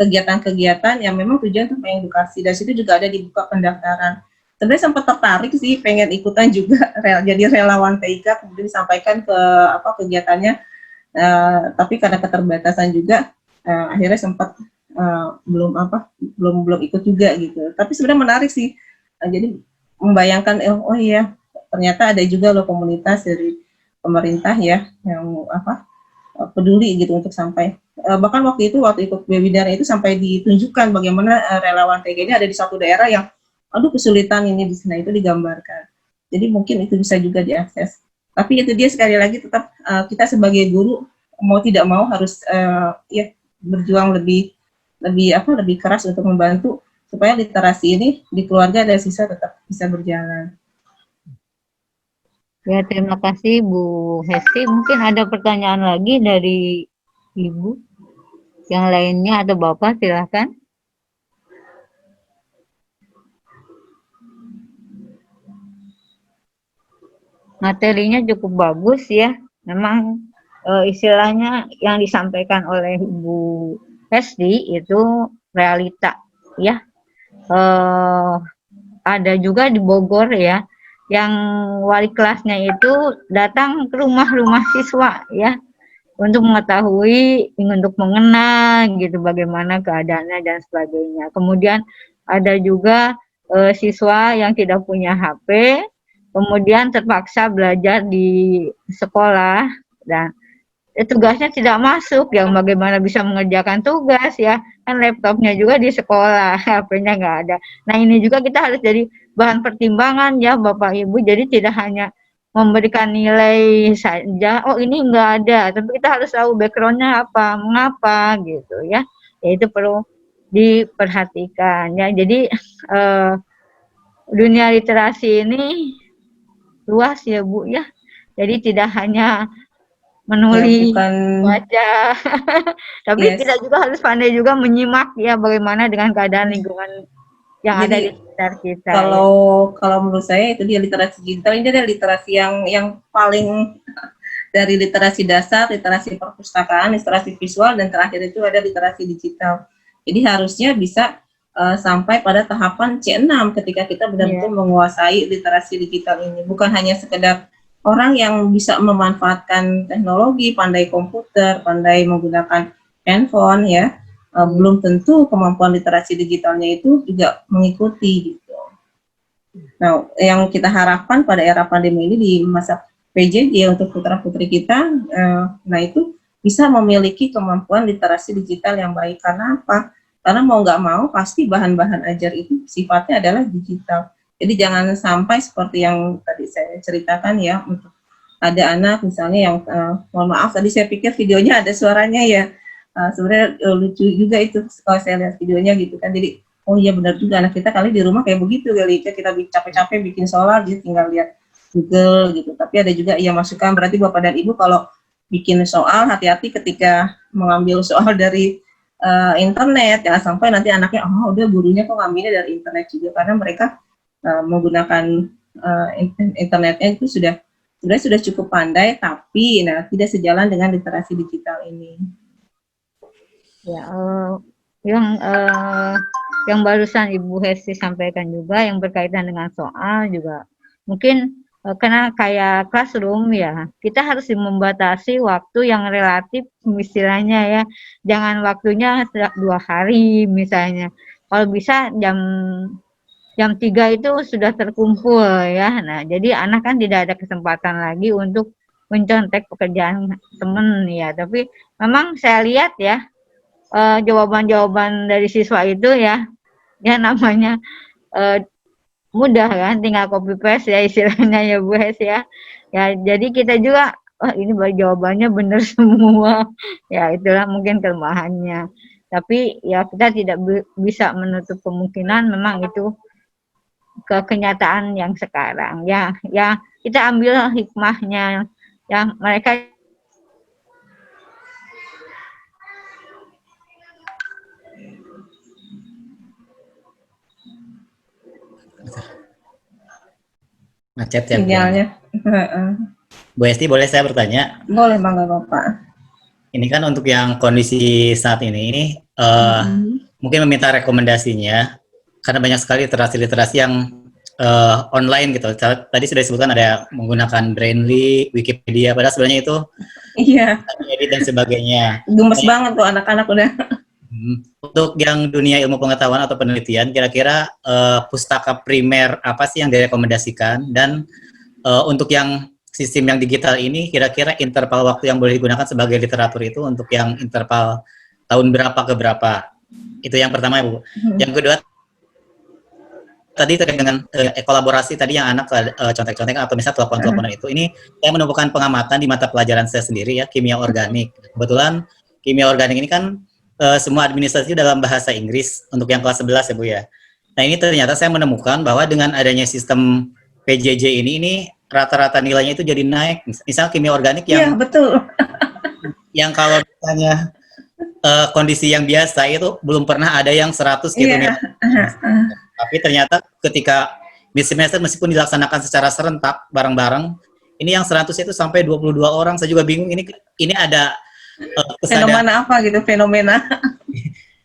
kegiatan-kegiatan yang memang tujuan untuk mengedukasi. Dan situ juga ada dibuka pendaftaran. Sebenarnya sempat tertarik sih, pengen ikutan juga jadi relawan TIK, kemudian disampaikan ke kegiatannya. Tapi karena keterbatasan juga akhirnya sempat belum ikut juga gitu. Tapi sebenarnya menarik sih. Jadi membayangkan oh iya ternyata ada juga loh komunitas dari pemerintah ya yang peduli gitu untuk sampai bahkan waktu ikut webinar itu sampai ditunjukkan bagaimana relawan TG ini ada di satu daerah yang kesulitan ini di sana, itu digambarkan. Jadi mungkin itu bisa juga diakses. Tapi itu dia, sekali lagi tetap kita sebagai guru mau tidak mau harus berjuang lebih keras untuk membantu supaya literasi ini di keluarga dan siswa tetap bisa berjalan. Ya, terima kasih Bu Hesti. Mungkin ada pertanyaan lagi dari Ibu yang lainnya atau Bapak, silahkan. Materinya cukup bagus ya. Memang istilahnya yang disampaikan oleh Ibu Hesti itu realita ya. Ada juga di Bogor ya, yang wali kelasnya itu datang ke rumah-rumah siswa ya, untuk mengetahui, untuk mengenal gitu bagaimana keadaannya dan sebagainya. Kemudian ada juga siswa yang tidak punya HP, kemudian terpaksa belajar di sekolah dan tugasnya tidak masuk, yang bagaimana bisa mengerjakan tugas ya, kan laptopnya juga di sekolah, HP-nya nggak ada. Nah ini juga kita harus jadi bahan pertimbangan ya Bapak Ibu, jadi tidak hanya memberikan nilai saja, oh ini nggak ada, tapi kita harus tahu background-nya apa, mengapa gitu ya, itu perlu diperhatikan ya. Jadi dunia literasi ini luas ya Bu ya, jadi tidak hanya menulis baca tapi kita juga harus pandai juga menyimak ya bagaimana dengan keadaan lingkungan yang ada di sekitar kita. Kalau menurut saya itu dia literasi digital, ini adalah literasi yang paling dari literasi dasar, literasi perpustakaan, literasi visual, dan terakhir itu ada literasi digital. Jadi harusnya bisa sampai pada tahapan C6 ketika kita benar-benar menguasai literasi digital ini. Bukan hanya sekedar orang yang bisa memanfaatkan teknologi, pandai komputer, pandai menggunakan handphone ya, belum tentu kemampuan literasi digitalnya itu juga mengikuti gitu. Nah, yang kita harapkan pada era pandemi ini di masa PJJ untuk putra-putri kita, nah itu bisa memiliki kemampuan literasi digital yang baik. Karena apa? Karena mau nggak mau pasti bahan-bahan ajar itu sifatnya adalah digital. Jadi jangan sampai seperti yang tadi saya ceritakan ya, untuk ada anak misalnya yang mohon maaf tadi saya pikir videonya ada suaranya ya, sebenarnya lucu juga itu kalau saya lihat videonya gitu kan. Jadi oh iya benar juga, anak kita kali di rumah kayak begitu kali, kita capek-capek bikin soal, dia tinggal lihat Google gitu. Tapi ada juga yang masukan, berarti Bapak dan Ibu kalau bikin soal, hati-hati ketika mengambil soal dari internet, jangan sampai nanti anaknya, oh udah gurunya kok ngambilnya dari internet juga, karena mereka menggunakan internetnya itu sebenarnya sudah cukup pandai, tapi tidak sejalan dengan literasi digital ini. Ya, yang barusan Ibu Hesti sampaikan juga yang berkaitan dengan soal juga mungkin karena kayak classroom ya, kita harus membatasi waktu yang relatif istilahnya ya, jangan waktunya 2 hari misalnya. Kalau bisa jam 3 itu sudah terkumpul ya. Nah, jadi anak kan tidak ada kesempatan lagi untuk mencontek pekerjaan teman ya. Tapi memang saya lihat ya, jawaban-jawaban dari siswa itu ya namanya mudah kan, tinggal copy paste ya istilahnya ya Bu Hes ya. Ya jadi kita juga ini jawabannya benar semua. Ya itulah mungkin kelemahannya. Tapi ya kita tidak bisa menutup kemungkinan memang itu kenyataan yang sekarang. Ya kita ambil hikmahnya. Ya mereka Macet ya, Bu ya. Sinyalnya. Bu Esti, boleh saya bertanya? Boleh Bangga Bapak. Ini kan untuk yang kondisi saat ini, mungkin meminta rekomendasinya, karena banyak sekali literasi-literasi yang online gitu. Tadi sudah disebutkan ada menggunakan Brainly, Wikipedia, padahal sebenarnya itu Iya. edit dan sebagainya. Gemes banget tuh anak-anak udah. Untuk yang dunia ilmu pengetahuan atau penelitian, kira-kira pustaka primer apa sih yang direkomendasikan? Dan untuk yang sistem yang digital ini, kira-kira interval waktu yang boleh digunakan sebagai literatur itu untuk yang interval tahun berapa ke berapa? Itu yang pertama, Bu. Yang kedua, tadi terkait dengan kolaborasi tadi yang anak contek-contek atau misalnya telepon-teleponan itu, ini saya menemukan pengamatan di mata pelajaran saya sendiri ya, kimia organik. Kebetulan kimia organik ini kan semua administrasi dalam bahasa Inggris untuk yang kelas 11 ya Bu ya. Nah ini ternyata saya menemukan bahwa dengan adanya sistem PJJ ini rata-rata nilainya itu jadi naik. Misal kimia organik yang betul. Yang kalau misalnya kondisi yang biasa itu belum pernah ada yang 100 gitu nih. Tapi ternyata ketika di semester meskipun dilaksanakan secara serentak bareng-bareng, ini yang 100 itu sampai 22 orang. Saya juga bingung ini ada fenomena apa gitu, fenomena.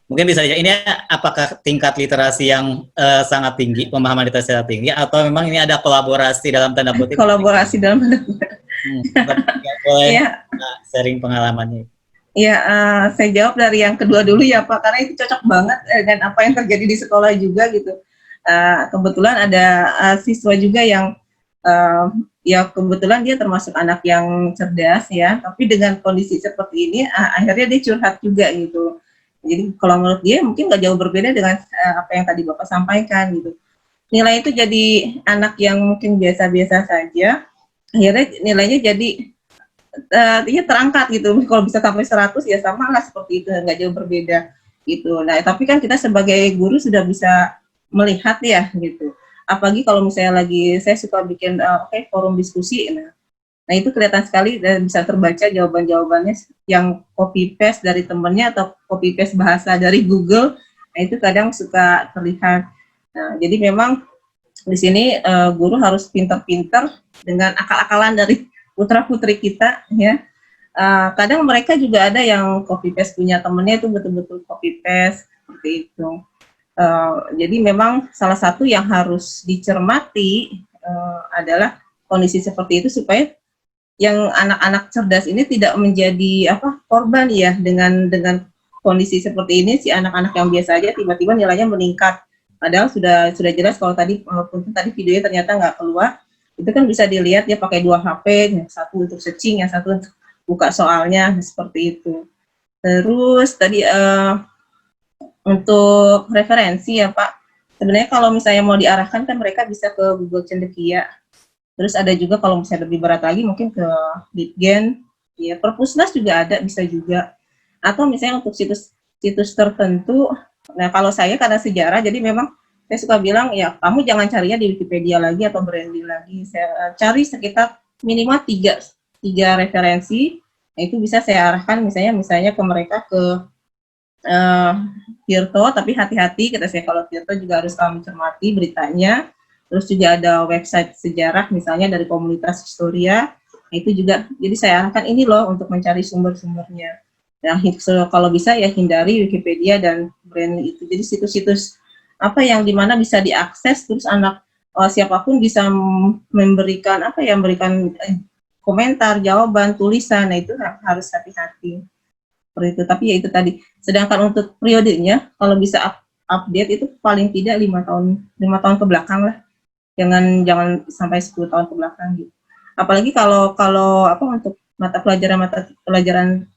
Mungkin bisa saja ini apakah tingkat literasi yang sangat tinggi, pemahaman literasi sangat tinggi, atau memang ini ada kolaborasi dalam tanda kutip? Kolaborasi dalam tanda kutip. Boleh sharing pengalamannya. Ya, saya jawab dari yang kedua dulu ya Pak, karena itu cocok banget dengan apa yang terjadi di sekolah juga gitu. Kebetulan ada siswa juga yang ya kebetulan dia termasuk anak yang cerdas ya, tapi dengan kondisi seperti ini akhirnya dia curhat juga gitu. Jadi kalau menurut dia mungkin nggak jauh berbeda dengan apa yang tadi Bapak sampaikan gitu. Nilai itu jadi anak yang mungkin biasa-biasa saja, akhirnya nilainya jadi dia terangkat gitu. Kalau bisa sampai 100 ya sama lah seperti itu, nggak jauh berbeda gitu. Nah tapi kan kita sebagai guru sudah bisa melihat ya gitu. Apalagi kalau misalnya saya suka bikin forum diskusi, nah itu kelihatan sekali dan bisa terbaca jawaban-jawabannya yang copy paste dari temennya atau copy paste bahasa dari Google. Nah itu kadang suka terlihat. Nah, jadi memang di sini guru harus pintar-pintar dengan akal-akalan dari putra-putri kita ya. Kadang mereka juga ada yang copy paste punya temennya itu betul-betul copy paste seperti itu. Jadi memang salah satu yang harus dicermati adalah kondisi seperti itu supaya yang anak-anak cerdas ini tidak menjadi korban ya dengan kondisi seperti ini. Si anak-anak yang biasa aja tiba-tiba nilainya meningkat, padahal sudah jelas kalau tadi walaupun tadi videonya ternyata nggak keluar, itu kan bisa dilihat ya pakai 2 HP, yang satu untuk searching, yang satu untuk buka soalnya seperti itu. Terus tadi untuk referensi ya Pak, sebenarnya kalau misalnya mau diarahkan kan mereka bisa ke Google Cendekia. Terus ada juga kalau misalnya lebih berat lagi mungkin ke Bitgen, ya Perpusnas juga ada, bisa juga. Atau misalnya untuk situs tertentu Nah, kalau saya karena sejarah, jadi memang saya suka bilang, ya kamu jangan carinya di Wikipedia lagi atau Brandy lagi. Saya cari sekitar minimal tiga referensi. Nah, itu bisa saya arahkan misalnya ke mereka ke uh, Tirto, tapi hati-hati kata saya, kalau Tirto juga harus mencermati beritanya. Terus juga ada website sejarah misalnya dari komunitas Historia. Nah, itu juga, jadi saya arahkan ini loh untuk mencari sumber-sumbernya. Nah, kalau bisa ya hindari Wikipedia dan Brainly itu. Jadi situs-situs apa yang dimana bisa diakses, terus anak siapapun bisa memberikan memberikan komentar, jawaban, tulisan. Nah, itu harus hati-hati seperti itu. Tapi ya itu tadi. Sedangkan untuk periodenya, kalau bisa update itu paling tidak 5 tahun ke belakang lah. Jangan sampai 10 tahun ke belakang gitu. Apalagi kalau untuk mata pelajaran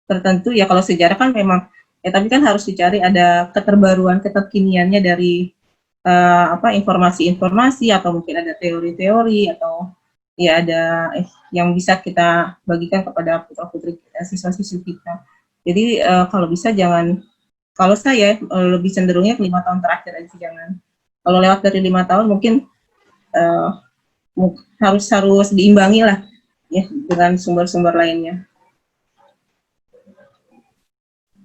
tertentu ya, kalau sejarah kan memang ya, tapi kan harus dicari ada keterbaruan keterkiniannya dari informasi-informasi, atau mungkin ada teori-teori, atau ya ada yang bisa kita bagikan kepada putra-putri siswa-siswi kita. Jadi kalau bisa jangan, kalau saya lebih cenderungnya 5 tahun terakhir aja, jangan. Kalau lewat dari 5 tahun mungkin harus diimbangi lah ya dengan sumber-sumber lainnya.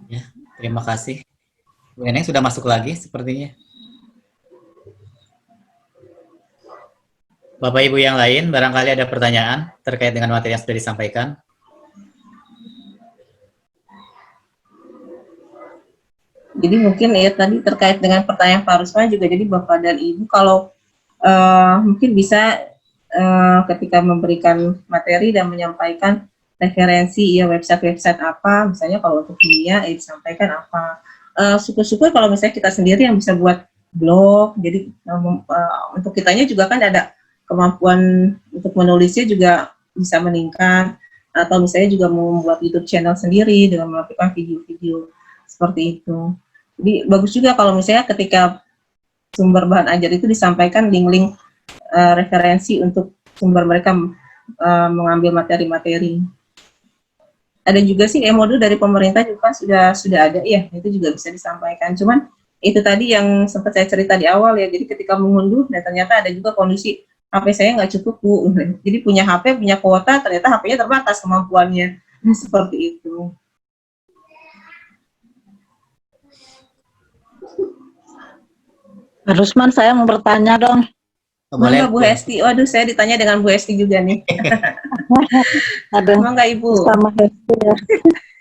Ya, terima kasih. Bu Neneng sudah masuk lagi sepertinya. Bapak Ibu yang lain, barangkali ada pertanyaan terkait dengan materi yang sudah disampaikan. Jadi mungkin ya tadi terkait dengan pertanyaan Pak Rusman juga, jadi Bapak dan Ibu kalau mungkin bisa ketika memberikan materi dan menyampaikan referensi ya website-website apa, misalnya kalau untuk kimia disampaikan apa. Syukur-syukur kalau misalnya kita sendiri yang bisa buat blog, jadi untuk kitanya juga kan ada kemampuan untuk menulisnya juga bisa meningkat, atau misalnya juga membuat YouTube channel sendiri dengan melakukan video-video seperti itu. Jadi bagus juga kalau misalnya ketika sumber bahan ajar itu disampaikan link-link referensi untuk sumber mereka mengambil materi-materi. Ada juga sih modul dari pemerintah juga sudah ada ya, itu juga bisa disampaikan. Cuman itu tadi yang sempat saya cerita di awal ya, jadi ketika mengunduh, nah ternyata ada juga kondisi HP saya nggak cukup Bu, jadi punya HP, punya kuota, ternyata HP-nya terbatas kemampuannya, seperti itu. Rusman, saya mau bertanya dong. Boleh, Bu Hesti. Waduh, saya ditanya dengan Bu Hesti juga nih. Ada. Mangga Ibu. Sama Hesti ya.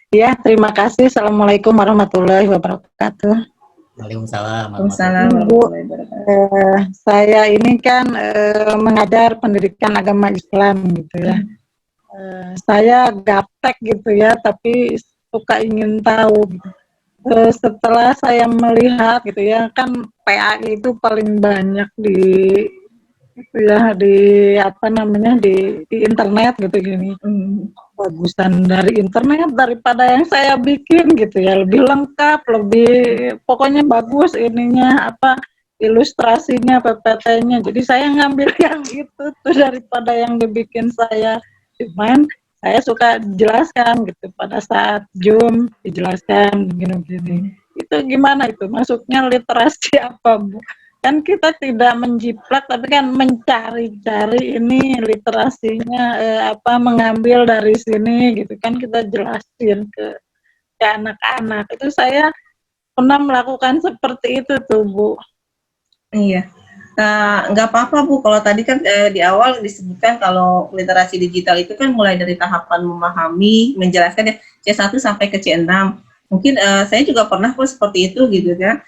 Ya, terima kasih. Assalamualaikum warahmatullahi wabarakatuh. Waalaikumsalam. Bu, saya ini kan mengajar pendidikan agama Islam gitu ya. Saya gaptek gitu ya, tapi suka ingin tahu gitu. Setelah saya melihat gitu ya, kan PAI itu paling banyak di internet gitu gini. Bagusan dari internet daripada yang saya bikin gitu ya, lebih lengkap, lebih pokoknya bagus ininya ilustrasinya, PPT-nya. Jadi saya ngambil yang itu tuh daripada yang dibikin saya. Cuman saya suka jelaskan gitu pada saat Zoom, dijelaskan begini-begini. Itu gimana itu? Masuknya literasi apa, Bu? Kan kita tidak menjiplak, tapi kan mencari-cari ini literasinya mengambil dari sini gitu kan, kita jelasin ke anak-anak. Itu saya pernah melakukan seperti itu tuh, Bu. Iya. Nggak apa-apa Bu, kalau tadi kan di awal disebutkan kalau literasi digital itu kan mulai dari tahapan memahami, menjelaskan ya C1 sampai ke C6. Mungkin saya juga pernah kok seperti itu gitu kan.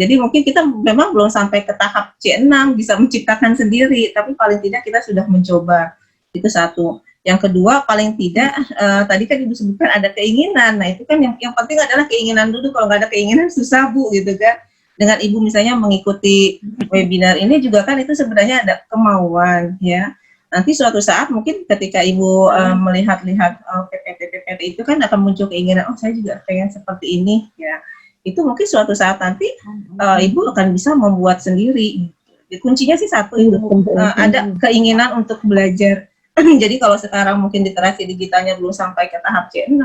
Jadi mungkin kita memang belum sampai ke tahap C6 bisa menciptakan sendiri, tapi paling tidak kita sudah mencoba. Itu satu. Yang kedua, paling tidak tadi kan Ibu sebutkan ada keinginan. Nah, itu kan yang penting adalah keinginan dulu. Kalau nggak ada keinginan susah Bu gitu kan. Dengan Ibu misalnya mengikuti webinar ini juga kan itu sebenarnya ada kemauan ya. Nanti suatu saat mungkin ketika Ibu melihat-lihat PPT itu kan akan muncul keinginan, oh saya juga pengen seperti ini ya. Itu mungkin suatu saat nanti Ibu akan bisa membuat sendiri. Kuncinya sih satu itu, ada keinginan untuk belajar. Jadi kalau sekarang mungkin literasi digitalnya belum sampai ke tahap C6,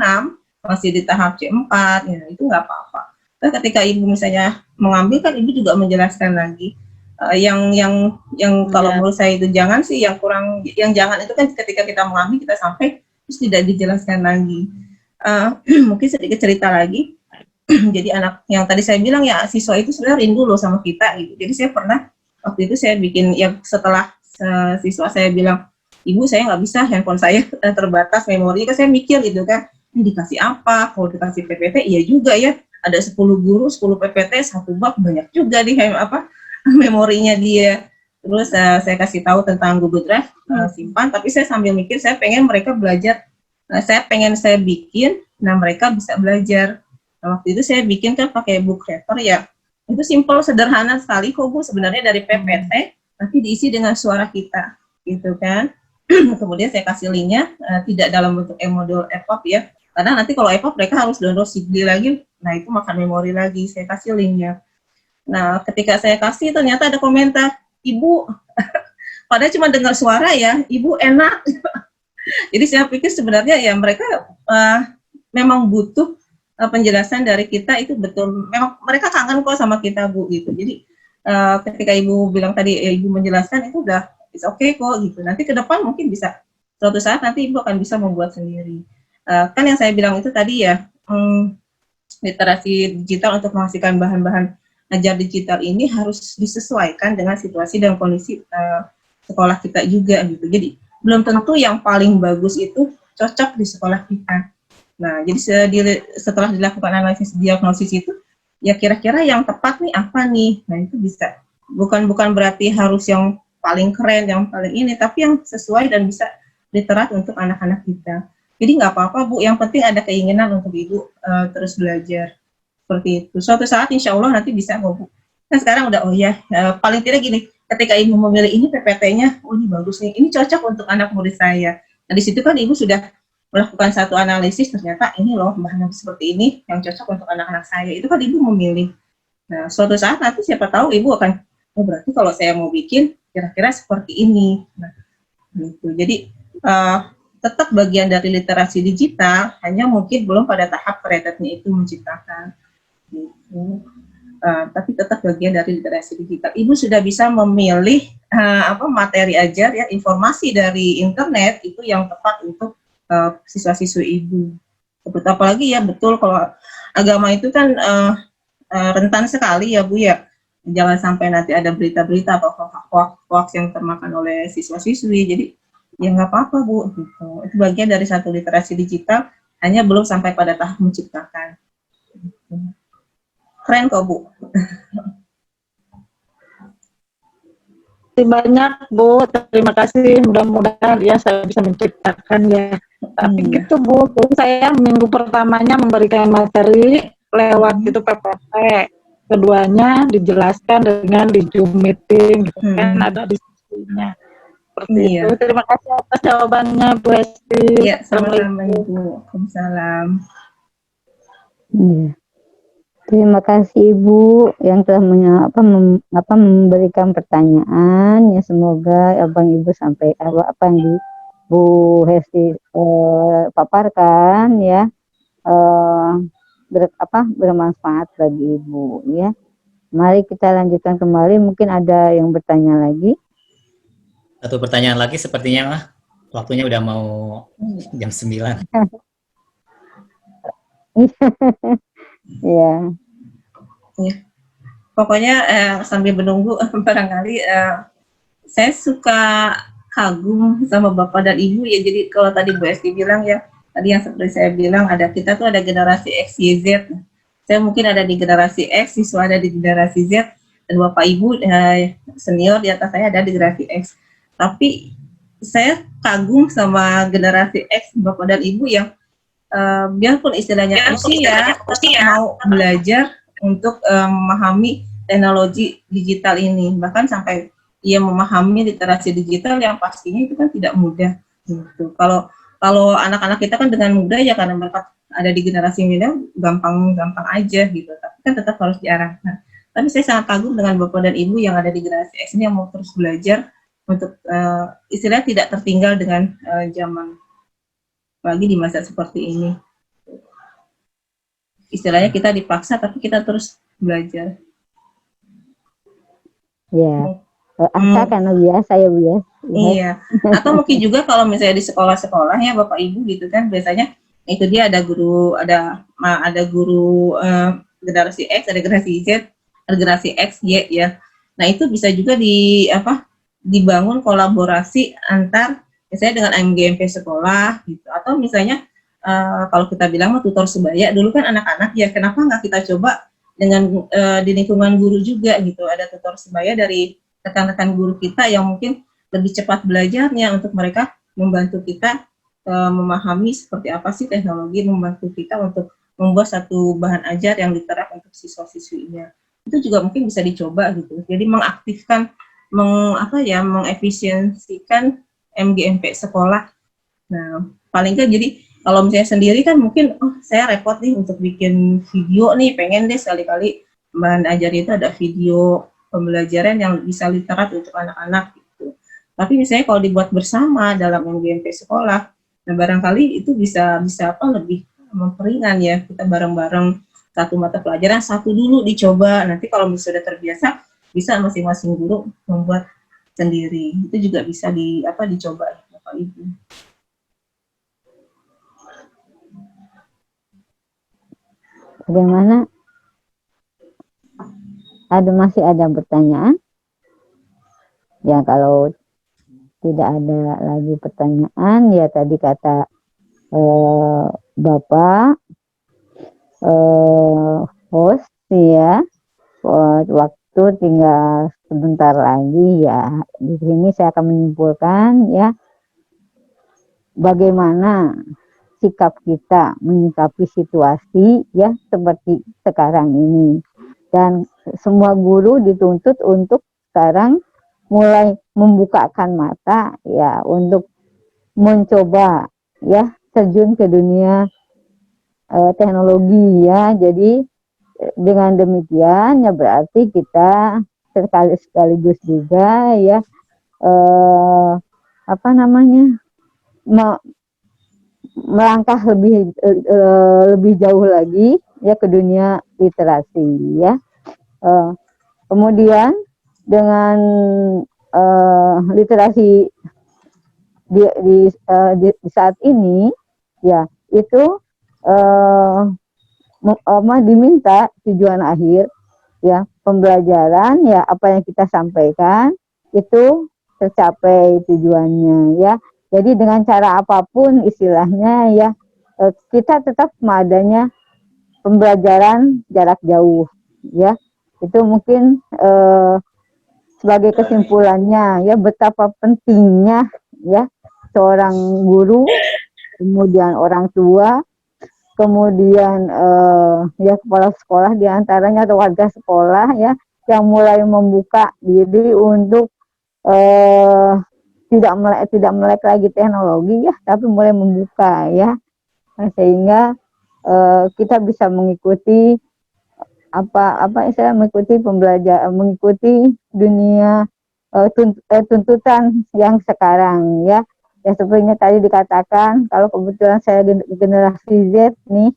masih di tahap C4, ya itu nggak apa-apa. ketika ibu misalnya mengambil kan ibu juga menjelaskan lagi. Yang kalau menurut saya itu jangan sih, yang kurang, yang jangan itu kan ketika kita mengambil kita sampai terus tidak dijelaskan lagi. Mungkin sedikit cerita lagi. Jadi anak yang tadi saya bilang ya, siswa itu sebenarnya rindu loh sama kita gitu. Jadi saya pernah waktu itu saya bikin yang setelah siswa saya bilang, ibu saya nggak bisa, handphone saya terbatas memori, kan saya mikir gitu kan, ini dikasih apa, kalau dikasih PPT iya juga ya, ada 10 guru 10 PPT satu bab, banyak juga di memorinya dia. Terus saya kasih tahu tentang Google Drive, simpan, tapi saya sambil mikir saya pengen mereka belajar, saya pengen saya bikin, nah mereka bisa belajar. Nah, waktu itu saya bikin kan pakai book reader ya, itu simple, sederhana sekali kok Bu, sebenarnya dari PPT, tapi diisi dengan suara kita, gitu kan. Kemudian saya kasih linknya, tidak dalam bentuk e-modul EPUB ya, karena nanti kalau EPUB mereka harus download CD lagi, nah itu makan memori lagi, saya kasih linknya. Nah, ketika saya kasih ternyata ada komentar, Ibu, padahal cuma dengar suara ya, Ibu enak. Jadi saya pikir sebenarnya ya mereka memang butuh penjelasan dari kita, itu betul. Memang mereka kangen kok sama kita Bu gitu. Jadi ketika Ibu bilang tadi Ibu menjelaskan itu udah it's okay kok gitu. Nanti ke depan mungkin bisa suatu saat nanti Ibu akan bisa membuat sendiri. Kan yang saya bilang itu tadi ya, literasi digital untuk menghasilkan bahan-bahan ajar digital ini harus disesuaikan dengan situasi dan kondisi sekolah kita juga gitu. Jadi belum tentu yang paling bagus itu cocok di sekolah kita. Nah, jadi setelah dilakukan analisis diagnosis itu, ya kira-kira yang tepat nih apa nih? Nah, itu bisa. Bukan berarti harus yang paling keren, yang paling ini, tapi yang sesuai dan bisa diterap untuk anak-anak kita. Jadi nggak apa-apa Bu, yang penting ada keinginan untuk Ibu terus belajar. Seperti itu. Suatu saat insya Allah nanti bisa kok Bu. Kan sekarang udah, oh ya, paling tidak gini, ketika Ibu memilih ini PPT-nya, oh ini bagus nih, ini cocok untuk anak murid saya. Nah, di situ kan Ibu sudah melakukan satu analisis, ternyata ini loh bahan seperti ini yang cocok untuk anak-anak saya. Itu kan Ibu memilih. Nah, suatu saat nanti siapa tahu Ibu akan, oh berarti kalau saya mau bikin, kira-kira seperti ini. Nah, gitu. Jadi, tetap bagian dari literasi digital, hanya mungkin belum pada tahap kreatifnya itu menciptakan. Gitu. Tapi tetap bagian dari literasi digital. Ibu sudah bisa memilih materi ajar ya, informasi dari internet itu yang tepat untuk siswa-siswi Ibu. Apalagi ya betul kalau agama itu kan rentan sekali ya Bu ya. Jangan sampai nanti ada berita-berita atau hoax yang termakan oleh siswa-siswi. Jadi ya nggak apa-apa Bu. Gitu. Itu bagian dari satu literasi digital, hanya belum sampai pada tahap menciptakan. Gitu. Keren kok Bu. Terima kasih banyak Bu, terima kasih, mudah-mudahan ya saya bisa menciptakan ya. Tapi gitu Bu, jadi saya minggu pertamanya memberikan materi lewat itu PPT, keduanya dijelaskan dengan di Zoom meeting, gitu kan ada diskusinya. Seperti itu. Terima kasih atas jawabannya Bu Hesti. Iya, sama-sama Ibu. Waalaikumsalam. Iya. Terima kasih Ibu yang telah memberikan pertanyaan. Ya semoga Abang Ibu sampai apa yang Bu Hesti paparkan ya bermanfaat bagi Ibu ya. Mari kita lanjutkan kembali. Mungkin ada yang bertanya lagi. Satu pertanyaan lagi sepertinya mah. Waktunya udah mau jam 9. Ya. Pokoknya sambil menunggu barangkali saya suka kagum sama Bapak dan Ibu ya. Jadi kalau tadi Bu Esti bilang ya, tadi yang seperti saya bilang kita tuh ada generasi X, Y, Z. Saya mungkin ada di generasi X, siswa ada di generasi Z, dan Bapak Ibu senior di atas saya ada di generasi X. Tapi saya kagum sama generasi X, Bapak dan Ibu yang biarpun istilahnya usia mau belajar untuk memahami teknologi digital ini, bahkan sampai ia memahami literasi digital yang pastinya itu kan tidak mudah gitu. Kalau anak-anak kita kan dengan mudah ya, karena mereka ada di generasi milenial gampang aja gitu, tapi kan tetap harus diarahkan. Tapi saya sangat kagum dengan Bapak dan Ibu yang ada di generasi X ini yang mau terus belajar untuk istilahnya tidak tertinggal dengan zaman, apalagi di masa seperti ini. istilahnya kita dipaksa tapi kita terus belajar. Ya, asa karena biasa ya Bu ya. Iya. Atau mungkin juga kalau misalnya di sekolah-sekolah ya Bapak Ibu gitu kan, biasanya itu dia ada guru generasi X, ada generasi Z, ada generasi X, Y ya. Nah itu bisa juga dibangun kolaborasi antar misalnya dengan MGMP sekolah gitu, atau misalnya kalau kita bilang tutor sebaya dulu kan anak-anak ya, kenapa nggak kita coba dengan di lingkungan guru juga gitu, ada tutor sebaya dari rekan-rekan guru kita yang mungkin lebih cepat belajarnya, untuk mereka membantu kita memahami seperti apa sih teknologi, membantu kita untuk membuat satu bahan ajar yang literat untuk siswa-siswinya. Itu juga mungkin bisa dicoba gitu. Jadi mengaktifkan, mengefisiensikan MGMP sekolah. Nah, paling kan jadi kalau misalnya sendiri kan mungkin, saya repot nih untuk bikin video nih, pengen deh sekali-kali bahan ajar itu ada video pembelajaran yang bisa literat untuk anak-anak gitu. Tapi misalnya kalau dibuat bersama dalam MGMP sekolah, nah barangkali itu bisa lebih memperingan ya, kita bareng-bareng satu mata pelajaran, satu dulu dicoba, nanti kalau sudah terbiasa bisa masing-masing guru membuat sendiri. Itu juga bisa dicoba Bapak Ibu. Bagaimana? Masih ada pertanyaan? Ya kalau tidak ada lagi pertanyaan, ya tadi kata Bapak host ya, waktu tinggal sebentar lagi ya. Di sini saya akan menyimpulkan ya, bagaimana sikap kita menyikapi situasi ya seperti sekarang ini, dan semua guru dituntut untuk sekarang mulai membukakan mata ya, untuk mencoba ya terjun ke dunia teknologi ya. Jadi dengan demikian ya berarti kita sekaligus juga ya melangkah lebih jauh lagi ya ke dunia literasi ya. Kemudian dengan literasi di saat ini ya, itu diminta tujuan akhir ya, pembelajaran ya, apa yang kita sampaikan itu tercapai tujuannya ya. Jadi dengan cara apapun istilahnya ya, kita tetap adanya pembelajaran jarak jauh ya. Itu mungkin sebagai kesimpulannya ya, betapa pentingnya ya seorang guru, kemudian orang tua, kemudian ya kepala sekolah diantaranya atau warga sekolah ya, yang mulai membuka diri untuk tidak melek lagi teknologi ya, tapi mulai membuka ya, sehingga kita bisa mengikuti mengikuti dunia tuntutan yang sekarang ya. Ya sepertinya tadi dikatakan, kalau kebetulan saya generasi Z nih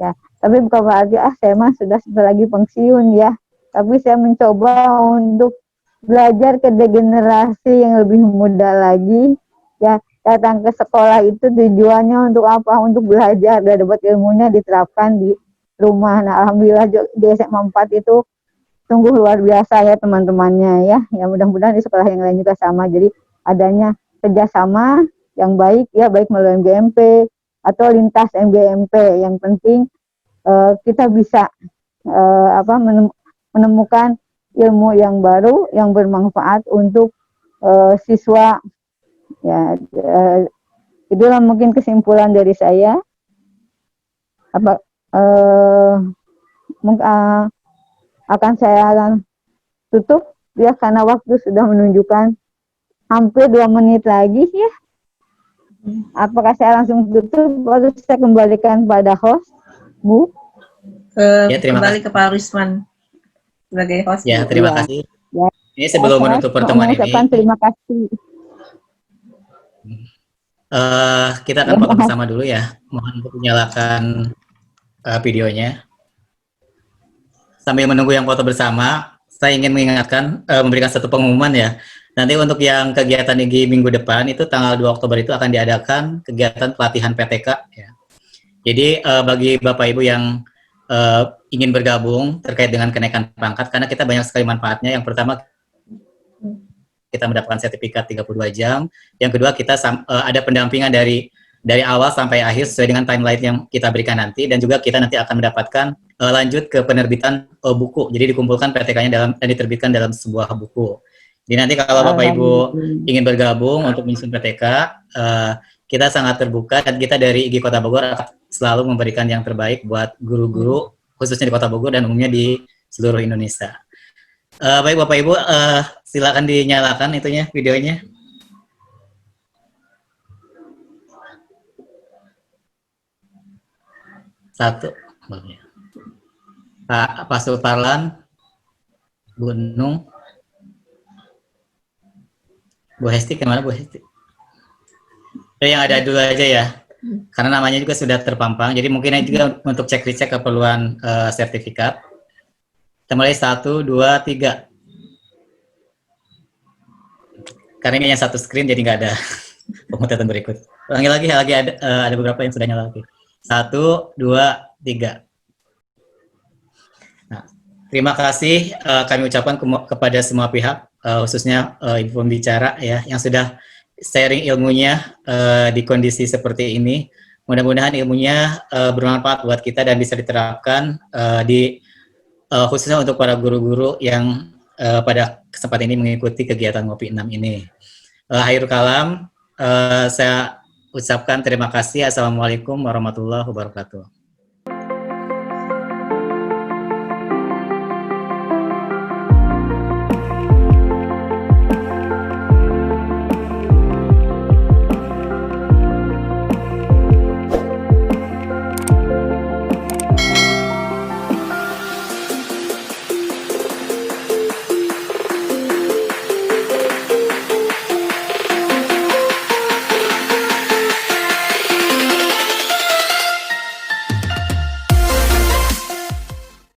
ya, tapi bukan berarti saya mah sudah lagi pensiun ya, tapi saya mencoba untuk belajar ke generasi yang lebih muda lagi ya. Datang ke sekolah itu tujuannya untuk apa? Untuk belajar dan dapat ilmunya diterapkan di rumah. Nah, alhamdulillah di SMA 4 itu sungguh luar biasa ya teman-temannya ya. Ya mudah-mudahan di sekolah yang lain juga sama. Jadi adanya kerjasama yang baik ya, baik melalui MGMP atau lintas MGMP. Yang penting kita bisa menemukan ilmu yang baru yang bermanfaat untuk siswa ya. Itulah mungkin kesimpulan dari saya. Akan saya tutup ya, karena waktu sudah menunjukkan hampir 2 menit lagi ya. Apakah saya langsung tutup atau saya kembalikan pada host, Bu? Kembali ke Pak Rusman sebagai host. Ya, terima kasih. Ya. Ini sebelum menutup pertemuan ini, terima kasih. Kita akan foto bersama dulu ya. Mohon untuk menyalakan videonya. sambil menunggu yang foto bersama, saya ingin mengingatkan, memberikan satu pengumuman ya. Nanti untuk yang kegiatan IGI minggu depan itu tanggal 2 Oktober itu akan diadakan kegiatan pelatihan PTK ya. Jadi bagi Bapak Ibu yang ingin bergabung terkait dengan kenaikan pangkat, karena kita banyak sekali manfaatnya. Yang pertama, kita mendapatkan sertifikat 32 jam. Yang kedua, kita ada pendampingan dari awal sampai akhir sesuai dengan timeline yang kita berikan nanti, dan juga kita nanti akan mendapatkan lanjut ke penerbitan buku. Jadi dikumpulkan PTK-nya dan diterbitkan dalam sebuah buku. Jadi nanti kalau Bapak Ibu ingin bergabung untuk menyusun PTK, kita sangat terbuka, dan kita dari IGI Kota Bogor akan selalu memberikan yang terbaik buat guru-guru, khususnya di Kota Bogor dan umumnya di seluruh Indonesia. Baik Bapak Ibu, silakan dinyalakan itunya videonya. Satu, Pak Sultarlan, Bu Nung, Bu Hesti, kemana Bu Hesti? Yang ada dulu aja ya, karena namanya juga sudah terpampang. Jadi mungkin juga untuk cek-cek keperluan sertifikat. Kita mulai 1, 2, 3. Karena ini hanya satu screen, jadi nggak ada pemutaran berikut. Lagi ada beberapa yang sudah nyala lagi. 1, 2, 3. Nah, terima kasih kami ucapkan kepada semua pihak, khususnya Ibu Pembicara ya, yang sudah sharing ilmunya di kondisi seperti ini. Mudah-mudahan ilmunya bermanfaat buat kita dan bisa diterapkan khususnya untuk para guru-guru yang pada kesempatan ini mengikuti kegiatan Ngopi 6 ini. Akhir kalam, saya ucapkan terima kasih. Assalamualaikum warahmatullahi wabarakatuh.